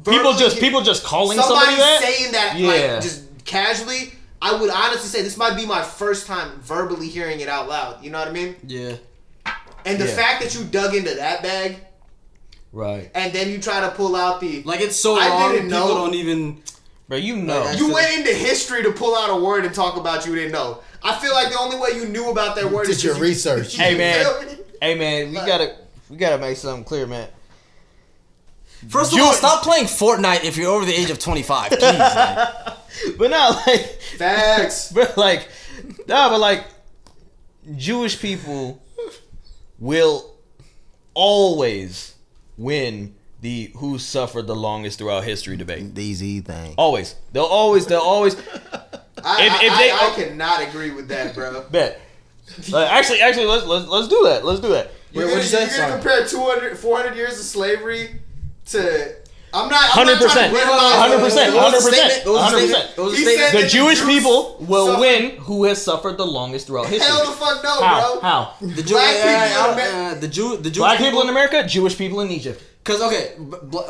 Speaker 5: People just calling
Speaker 3: somebody
Speaker 5: somebody that.
Speaker 3: saying that
Speaker 5: Yeah.
Speaker 3: like just casually. I would honestly say this might be my first time verbally hearing it out loud. You know what I mean?
Speaker 1: Yeah.
Speaker 3: And the
Speaker 5: Yeah.
Speaker 3: fact that you dug into that bag
Speaker 5: Right.
Speaker 3: and then you try to pull out the
Speaker 1: Like it's so
Speaker 3: I
Speaker 1: long.
Speaker 3: didn't
Speaker 1: People
Speaker 3: know.
Speaker 1: don't even.
Speaker 5: Bro, you know.
Speaker 1: Like,
Speaker 3: you went into history to pull out a word and talk about you didn't know. I feel like the only way you knew about that word
Speaker 4: Did
Speaker 3: is
Speaker 4: your
Speaker 3: 'cause
Speaker 4: research.
Speaker 5: Hey,
Speaker 3: you
Speaker 5: man.
Speaker 3: feel me?
Speaker 5: Hey man, we gotta make something clear, man.
Speaker 1: First of all, stop playing Fortnite if you're over the age of 25. Jeez, like.
Speaker 5: But not like,
Speaker 3: Facts.
Speaker 5: but like, nah, but like, Jewish people will always win the who suffered the longest throughout history debate.
Speaker 4: The easy thing.
Speaker 5: Always, they'll always.
Speaker 3: I cannot agree with that, bro.
Speaker 5: Bet. Actually, let's do that. Let's do that.
Speaker 3: You're
Speaker 1: What'd you say?
Speaker 3: gonna
Speaker 1: Sorry.
Speaker 3: compare 400 years of slavery to... I'm not
Speaker 5: 100%.
Speaker 3: trying to
Speaker 5: 100%.
Speaker 1: What was the
Speaker 5: 100%.
Speaker 1: statement? What was the
Speaker 5: 100%.
Speaker 1: statement? What was the
Speaker 3: He
Speaker 1: statement?
Speaker 3: said
Speaker 5: The
Speaker 3: that
Speaker 5: Jewish
Speaker 3: Jews
Speaker 5: people will
Speaker 3: suffer-
Speaker 5: win who has suffered the longest throughout history.
Speaker 3: Hell the fuck no,
Speaker 5: How?
Speaker 3: bro.
Speaker 5: How?
Speaker 1: The Jew,
Speaker 3: Black people in
Speaker 1: the Jewish
Speaker 5: Black people in America, Jewish people in Egypt.
Speaker 1: Because okay,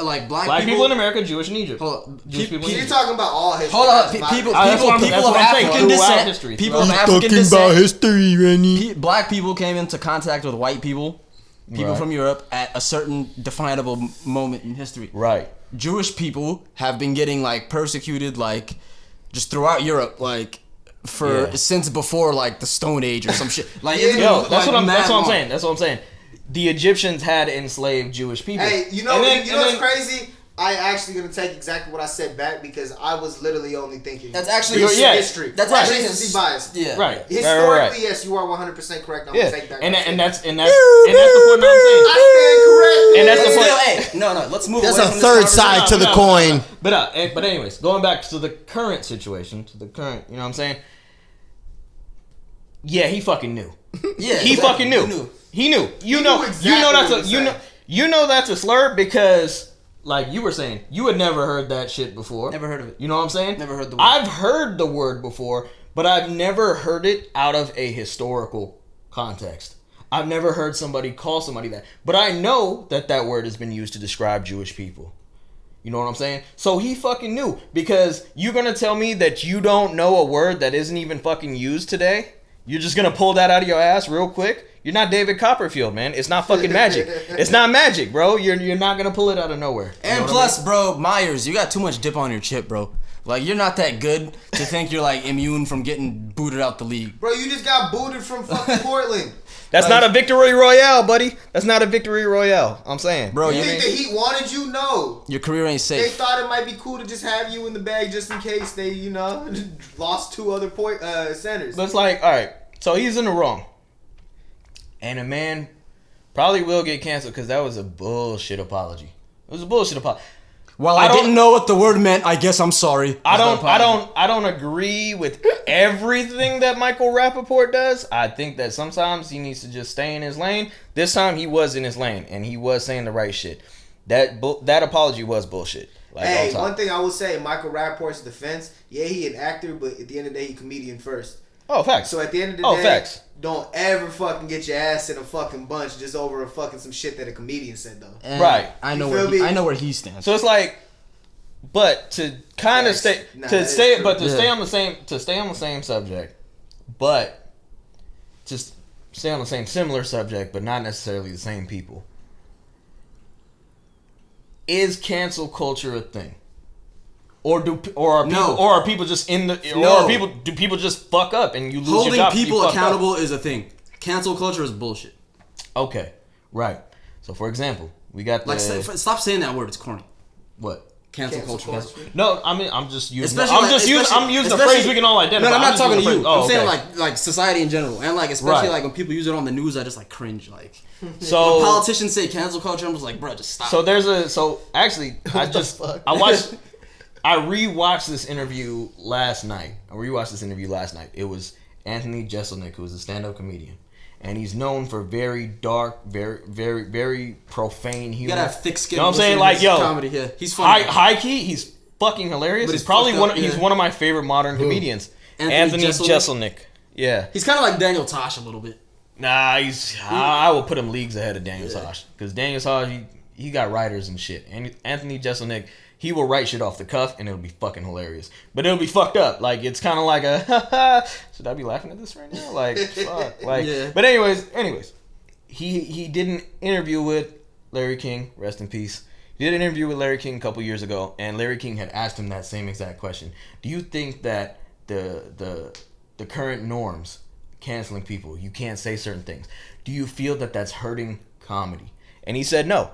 Speaker 1: like
Speaker 5: Black people in America, Jewish in Egypt.
Speaker 1: Hold on.
Speaker 5: Jewish people
Speaker 3: So
Speaker 5: in
Speaker 3: you're
Speaker 5: Egypt.
Speaker 3: talking about all history.
Speaker 1: Hold on,
Speaker 3: That's my-
Speaker 1: people
Speaker 5: That's what I'm
Speaker 1: of
Speaker 5: saying.
Speaker 1: African
Speaker 5: Throughout
Speaker 1: descent.
Speaker 5: history,
Speaker 1: People of
Speaker 5: throughout-
Speaker 1: African descent.
Speaker 4: history, Rennie.
Speaker 1: Black people came into contact with white people, people
Speaker 5: Right.
Speaker 1: from Europe at a certain definable moment in history.
Speaker 5: Right.
Speaker 1: Jewish people have been getting like persecuted like just throughout Europe like for
Speaker 5: Yeah.
Speaker 1: since before like the Stone Age or some shit. Like
Speaker 3: Yeah.
Speaker 1: it's been,
Speaker 5: Yo, that's
Speaker 1: like,
Speaker 5: what I'm
Speaker 1: mad long.
Speaker 5: saying. That's what I'm saying. The Egyptians had enslaved Jewish people.
Speaker 3: Hey, you know,
Speaker 5: And then-
Speaker 3: you know
Speaker 5: and
Speaker 3: what's
Speaker 5: then-
Speaker 3: crazy? I actually gonna take exactly what I said back because I was literally only thinking.
Speaker 1: That's actually
Speaker 5: Yeah.
Speaker 3: history.
Speaker 1: That's
Speaker 3: Right.
Speaker 1: actually
Speaker 3: Recency bias.
Speaker 1: Yeah.
Speaker 5: Right.
Speaker 3: Historically, yes, you are 100% correct. I'm
Speaker 5: Yeah.
Speaker 3: gonna take back.
Speaker 5: And
Speaker 3: my
Speaker 5: that's
Speaker 3: statement.
Speaker 5: that's the point that I'm saying.
Speaker 3: I stand corrected.
Speaker 5: And that's the
Speaker 1: But
Speaker 5: point.
Speaker 1: still, hey, no, let's move
Speaker 4: That's
Speaker 1: away
Speaker 4: a
Speaker 1: from this
Speaker 4: third side
Speaker 1: conversation.
Speaker 4: to the coin.
Speaker 5: But anyways, going back to the current situation, to the current, you know what I'm saying? Yeah, he fucking knew.
Speaker 1: Yeah,
Speaker 5: He
Speaker 1: exactly.
Speaker 5: fucking knew.
Speaker 1: He knew.
Speaker 5: He knew. You know
Speaker 3: exactly
Speaker 5: that's
Speaker 3: what
Speaker 5: a
Speaker 3: he
Speaker 5: you know
Speaker 3: said.
Speaker 5: you know that's a slur because like you were saying, you had never heard that shit before.
Speaker 1: Never heard of it.
Speaker 5: You know what I'm saying?
Speaker 1: Never heard the word.
Speaker 5: I've heard the word before, but I've never heard it out of a historical context. I've never heard somebody call somebody that. But I know that that word has been used to describe Jewish people. You know what I'm saying? So he fucking knew. Because you're going to tell me that you don't know a word that isn't even fucking used today? You're just going to pull that out of your ass real quick? You're not David Copperfield, man. It's not fucking magic. It's not magic, bro. You're not going to pull it out of nowhere. You know
Speaker 1: And
Speaker 5: what I
Speaker 1: plus, bro, Myers, you got too much dip on your chip, bro. Like you're not that good to think you're like immune from getting booted out the league.
Speaker 3: Bro, you just got booted from fucking Portland.
Speaker 5: That's not a victory royale, buddy. That's not a victory royale. I'm saying.
Speaker 1: Bro,
Speaker 3: You
Speaker 1: you
Speaker 3: think the Heat wanted you? No.
Speaker 1: your career ain't
Speaker 3: They
Speaker 1: safe.
Speaker 3: thought it might be cool to just have you in the bag just in case they, you know, lost two other centers.
Speaker 5: But it's like, all right, so he's in the wrong. And a man probably will get canceled because that was a bullshit apology. It was a bullshit apology.
Speaker 1: While
Speaker 5: I
Speaker 1: I
Speaker 5: don't-
Speaker 1: didn't know what the word meant, I guess I'm sorry.
Speaker 5: I don't agree with everything that Michael Rappaport does. I think that sometimes he needs to just stay in his lane. This time he was in his lane and he was saying the right shit. that apology was bullshit. Like,
Speaker 3: hey, one thing I will say, Michael Rappaport's defense, yeah, he an actor, but at the end of the day, he comedian first.
Speaker 5: Oh, facts.
Speaker 3: So at the end of the day,
Speaker 5: facts.
Speaker 3: Don't ever fucking get your ass in a fucking bunch just over a fucking some shit that a comedian said though.
Speaker 1: And
Speaker 5: right.
Speaker 1: I know where he stands.
Speaker 5: So it's like, but to kind of stay on the same subject, but just stay on the same similar subject, but not necessarily the same people. Is cancel culture a thing? Or are people just in the do people just fuck up and you lose your job?
Speaker 1: Holding people accountable is a thing. Cancel culture is bullshit.
Speaker 5: Okay, right. So for example, we got
Speaker 1: stop saying that word. It's corny.
Speaker 5: What?
Speaker 1: Cancel culture.
Speaker 5: No, I mean I'm just using.
Speaker 1: I'm
Speaker 5: using a phrase we can all identify.
Speaker 1: No, I'm not talking to you.
Speaker 5: Oh,
Speaker 1: I'm saying like society in general, and like especially like when people use it on the news, I just like cringe. Like,
Speaker 5: so
Speaker 1: when politicians say cancel culture, I'm just like, bro, just stop.
Speaker 5: So actually, I rewatched this interview last night. It was Anthony Jeselnik, who is a stand-up comedian, and he's known for very dark, very, very, very profane humor.
Speaker 1: You gotta have thick skin.
Speaker 5: You know what I'm saying? Like, yo,
Speaker 1: comedy. Yeah, he's funny.
Speaker 5: High key, he's fucking hilarious. He's probably he's one of my favorite modern comedians. Anthony Jeselnik. Yeah.
Speaker 1: He's kind of like Daniel Tosh a little bit.
Speaker 5: Nah, I will put him leagues ahead of Daniel Tosh, because Daniel Tosh he got writers and shit, and Anthony Jeselnik. He will write shit off the cuff, and it'll be fucking hilarious. But it'll be fucked up. Like, it's kind of like should I be laughing at this right now? Like, fuck. Like, yeah. But anyways, he did an interview with Larry King, rest in peace. He did an interview with Larry King a couple years ago, and Larry King had asked him that same exact question. Do you think that the current norms, canceling people, you can't say certain things, do you feel that that's hurting comedy? And he said no.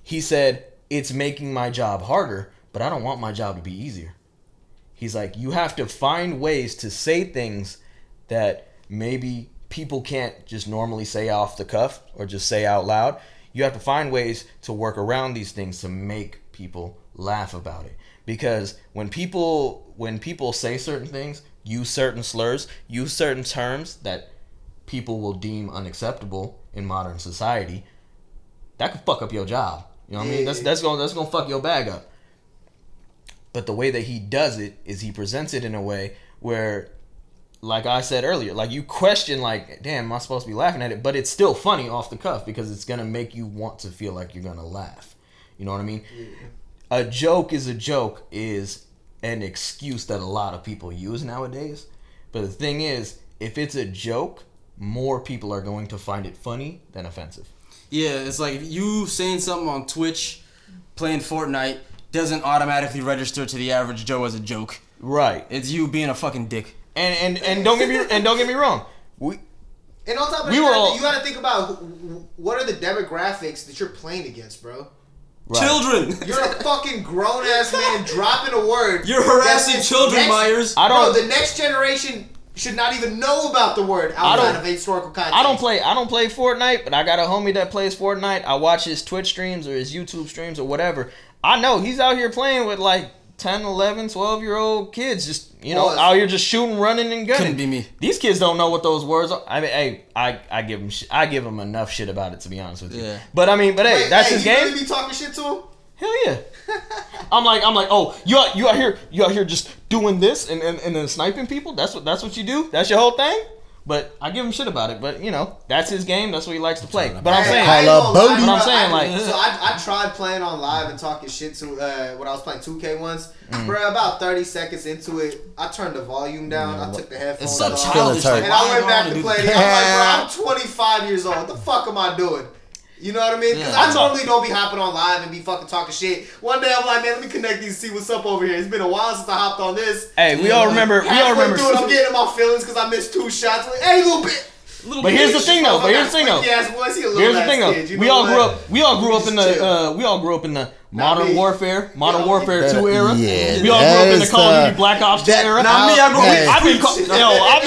Speaker 5: He said, it's making my job harder, but I don't want my job to be easier. He's like, you have to find ways to say things that maybe people can't just normally say off the cuff or just say out loud. You have to find ways to work around these things to make people laugh about it. Because when people say certain things, use certain slurs, use certain terms that people will deem unacceptable in modern society, that could fuck up your job. You know what I mean? That's gonna fuck your bag up. But the way that he does it is he presents it in a way where, like I said earlier, like you question, like, damn, am I supposed to be laughing at it? But it's still funny off the cuff because it's gonna make you want to feel like you're gonna laugh. You know what I mean? Yeah. A joke is an excuse that a lot of people use nowadays. But the thing is, if it's a joke, more people are going to find it funny than offensive.
Speaker 1: Yeah, it's like you saying something on Twitch, playing Fortnite, doesn't automatically register to the average Joe as a joke.
Speaker 5: Right.
Speaker 1: It's you being a fucking dick.
Speaker 5: And don't get me wrong.
Speaker 3: And on top of that, you gotta think about what are the demographics that you're playing against, bro.
Speaker 1: Right. Children.
Speaker 3: You're a fucking grown ass man dropping a word.
Speaker 1: You're harassing children, Myers.
Speaker 3: Bro, the next generation should not even know about the word outside of historical context.
Speaker 5: I don't play Fortnite, but I got a homie that plays Fortnite. I watch his Twitch streams or his YouTube streams or whatever. I know he's out here playing with like 10, 11, 12-year-old kids, just out here just shooting, running, and gunning.
Speaker 1: Couldn't be me.
Speaker 5: These kids don't know what those words are. I mean, hey, I give them enough shit about it, to be honest with you. Yeah. But hey, that's his game.
Speaker 3: You really be talking shit to him?
Speaker 5: Hell yeah. I'm like, oh, you out here just doing this and then sniping people? That's what you do? That's your whole thing? But I give him shit about it. But that's his game. That's what he likes to play. But I'm saying,
Speaker 3: I tried playing on live and talking shit to when I was playing 2K once. Bro, about 30 seconds into it, I turned the volume down. I took the headphones off.
Speaker 1: It's so childish.
Speaker 3: And I went back to play it. I'm like, bro, I'm 25 years old. What the fuck am I doing? You know what I mean? Because I normally don't be hopping on live and be fucking talking shit. One day I'm like, man, let me connect these, see what's up over here. It's been a while since I hopped on this.
Speaker 5: Hey, we all remember.
Speaker 3: Dude, I'm getting in my feelings because I missed 2 shots. Like, hey, little bit.
Speaker 5: But here's the thing, though. Here's the thing, though. We all grew up in the Modern Warfare 2 era.
Speaker 4: Yeah,
Speaker 5: we all grew up in the Call of Duty Black Ops 2 era. I've been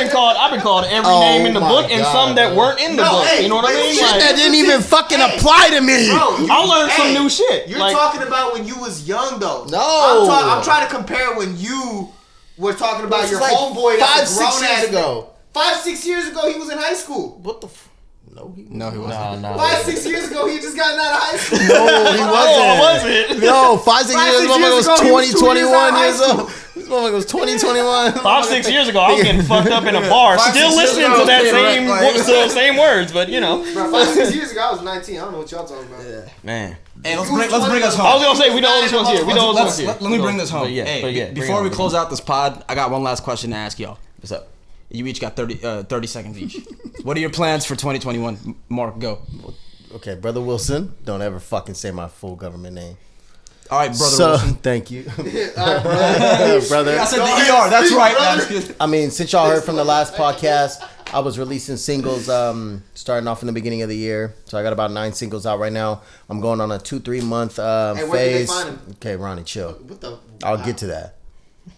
Speaker 5: called every name in the book and some that weren't in the book. You know what I mean?
Speaker 4: Shit that didn't even fucking apply to me.
Speaker 3: Bro,
Speaker 5: I learned some new shit.
Speaker 3: You're talking about when you was young, though.
Speaker 4: No,
Speaker 3: I'm trying to compare when you were talking about your homeboy
Speaker 4: 5-6 years ago.
Speaker 3: 5-6 years ago, he was in high school.
Speaker 4: What the?
Speaker 1: No, he wasn't.
Speaker 5: No.
Speaker 3: 5-6 years ago, he just got out of high school.
Speaker 4: No, he wasn't. No, 5-6 years ago, was
Speaker 3: ago, he was 2
Speaker 4: 20,
Speaker 3: years
Speaker 4: 21
Speaker 3: out of
Speaker 4: years
Speaker 3: high
Speaker 4: old. This motherfucker was 21.
Speaker 5: 5-6 years ago, I was getting fucked up in a bar,
Speaker 1: 5-6
Speaker 5: still
Speaker 1: years
Speaker 5: listening
Speaker 1: ago,
Speaker 5: to that
Speaker 1: okay,
Speaker 5: same words, but you know.
Speaker 3: Bro, 5-6 years ago, I was 19. I don't know what y'all talking about.
Speaker 5: Man.
Speaker 1: Hey, let's bring us home.
Speaker 5: I was gonna say we the oldest ones here. We the oldest ones here.
Speaker 1: Let me bring this home.
Speaker 5: But yeah,
Speaker 1: Hey,
Speaker 5: but yeah, bring
Speaker 1: before
Speaker 5: it
Speaker 1: we
Speaker 5: on.
Speaker 1: close out this pod, I got one last question to ask y'all.
Speaker 5: What's up?
Speaker 1: You each got 30 seconds each. What are your plans for 2021? Mark, go.
Speaker 4: Okay, Brother Wilson. Don't ever fucking say my full government name.
Speaker 1: All right, Brother Wilson.
Speaker 4: Thank you.
Speaker 3: Brother.
Speaker 1: I said the ER. That's right. Brother.
Speaker 4: I mean, since y'all heard from the last podcast, I was releasing singles starting off in the beginning of the year. So I got about 9 singles out right now. I'm going on a 2-3 month
Speaker 3: Hey, where can they
Speaker 4: phase.
Speaker 3: find 'em?
Speaker 4: Okay, Ronnie, chill.
Speaker 3: What the?
Speaker 4: I'll get to that.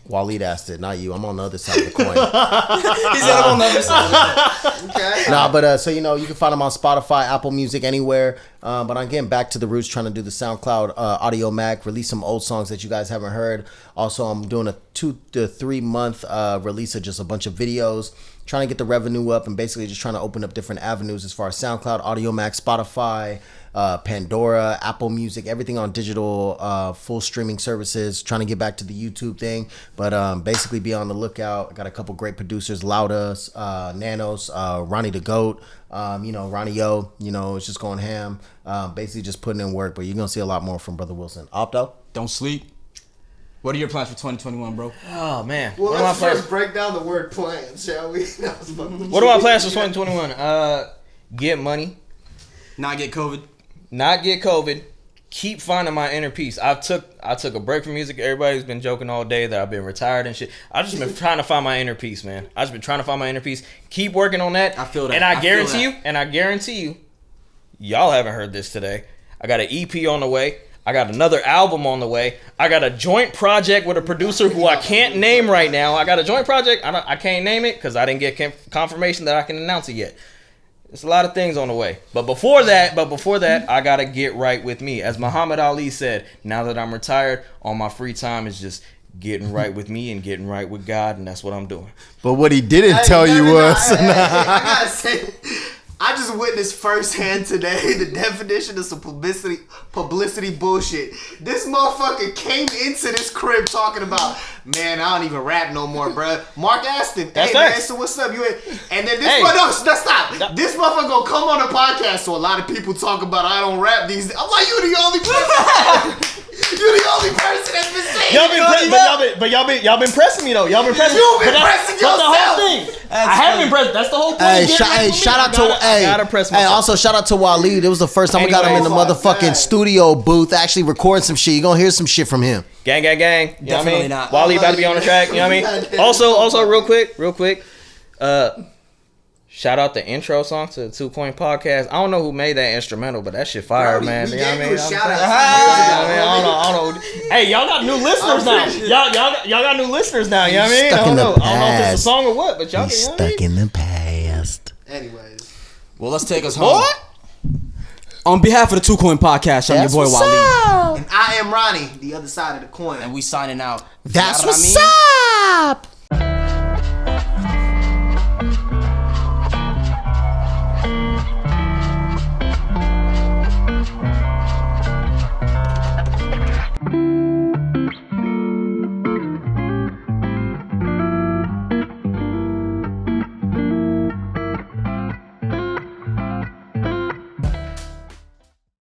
Speaker 4: Waleed asked it, not you. I'm on the other side of the coin.
Speaker 1: He said I'm on the other side.
Speaker 3: Okay.
Speaker 4: Nah, but so you know, you can find them on Spotify, Apple Music, anywhere. But I'm getting back to the roots, trying to do the SoundCloud Audio Mac, release some old songs that you guys haven't heard. Also, I'm doing a 2 to 3 month release of just a bunch of videos, trying to get the revenue up, and basically just trying to open up different avenues as far as SoundCloud, Audio Mac, Spotify, Pandora, Apple Music, everything on digital, full streaming services. Trying to get back to the YouTube thing, but basically be on the lookout. I got a couple great producers: Lauda, Nanos, Ronnie the Goat. Ronnie Yo. It's just going ham. Basically just putting in work, but you're gonna see a lot more from Brother Wilson. Opto.
Speaker 1: Don't sleep. What are your plans for 2021, bro?
Speaker 5: Oh man.
Speaker 3: Well,
Speaker 5: What are my
Speaker 3: let's
Speaker 5: plans?
Speaker 3: first break down the word plan, shall we?
Speaker 5: What are my plans for 2021? Get money,
Speaker 1: Not get COVID.
Speaker 5: not get COVID, keep finding my inner peace. I took a break from music. Everybody's been joking all day that I've been retired and shit. I've just been trying to find my inner peace, man. I've just been trying to find my inner peace. Keep working on that.
Speaker 1: I feel that.
Speaker 5: And I
Speaker 1: feel
Speaker 5: guarantee you, y'all haven't heard this today. I got an EP on the way. I got another album on the way. I got a joint project with a producer who I can't name right now. I got a joint project. I can't name it because I didn't get confirmation that I can announce it yet. There's a lot of things on the way. But before that, I got to get right with me. As Muhammad Ali said, now that I'm retired, all my free time is just getting right with me and getting right with God, and that's what I'm doing.
Speaker 4: But what he didn't tell you was.
Speaker 3: I gotta say, I just witnessed firsthand today the definition of some publicity bullshit. This motherfucker came into this crib talking about, man, I don't even rap no more, bruh. Mark asked him,
Speaker 5: That's
Speaker 3: hey, man,
Speaker 5: facts.
Speaker 3: so what's up? And then this
Speaker 5: Hey.
Speaker 3: stop. This motherfucker gonna come on the podcast, so a lot of people talk about I don't rap these days. I'm like, you the only person. You the only person that's been saying
Speaker 5: Y'all been pressing me though. Y'all been pressing.
Speaker 3: You've been
Speaker 5: But
Speaker 3: pressing
Speaker 5: that's the whole
Speaker 3: yourself.
Speaker 5: thing. I haven't been pressed. That's the whole point.
Speaker 4: Hey,
Speaker 5: Get right with me.
Speaker 4: shout out to
Speaker 5: I gotta press
Speaker 4: hey,
Speaker 5: myself.
Speaker 4: also shout out to Waleed. It was the first time we got him in the
Speaker 3: Anyways,
Speaker 4: motherfucking
Speaker 3: God.
Speaker 4: studio booth, actually recording some shit. You gonna hear some shit from him.
Speaker 5: Gang. You know what I
Speaker 1: Definitely
Speaker 5: mean?
Speaker 1: not.
Speaker 5: Wally about to be on the track. You know what I mean? Also, real quick. Shout out the intro song to the 2 Coin Podcast. I don't know who made that instrumental, but that shit fire,
Speaker 3: Bro,
Speaker 5: man.
Speaker 3: we
Speaker 5: You know what I
Speaker 3: gave
Speaker 5: mean?
Speaker 3: you a
Speaker 5: I'm
Speaker 3: shout
Speaker 5: saying?
Speaker 3: out.
Speaker 5: I don't know. Hey, y'all got new listeners now. Y'all got new listeners now. You know what I mean?
Speaker 4: Stuck
Speaker 5: I don't
Speaker 4: in the
Speaker 5: know. I don't know if it's a
Speaker 4: past.
Speaker 5: song or what, but y'all
Speaker 4: He's
Speaker 5: you know what I
Speaker 4: stuck
Speaker 5: mean?
Speaker 4: in the past.
Speaker 3: Anyways.
Speaker 1: Well, let's take us home.
Speaker 5: What?
Speaker 1: On behalf of the 2 Coin Podcast, I'm your boy Waleed.
Speaker 3: And I am Ronnie, the other side of the coin.
Speaker 1: And we signing out.
Speaker 4: That's
Speaker 1: You know what I
Speaker 4: what's
Speaker 1: mean?
Speaker 4: up.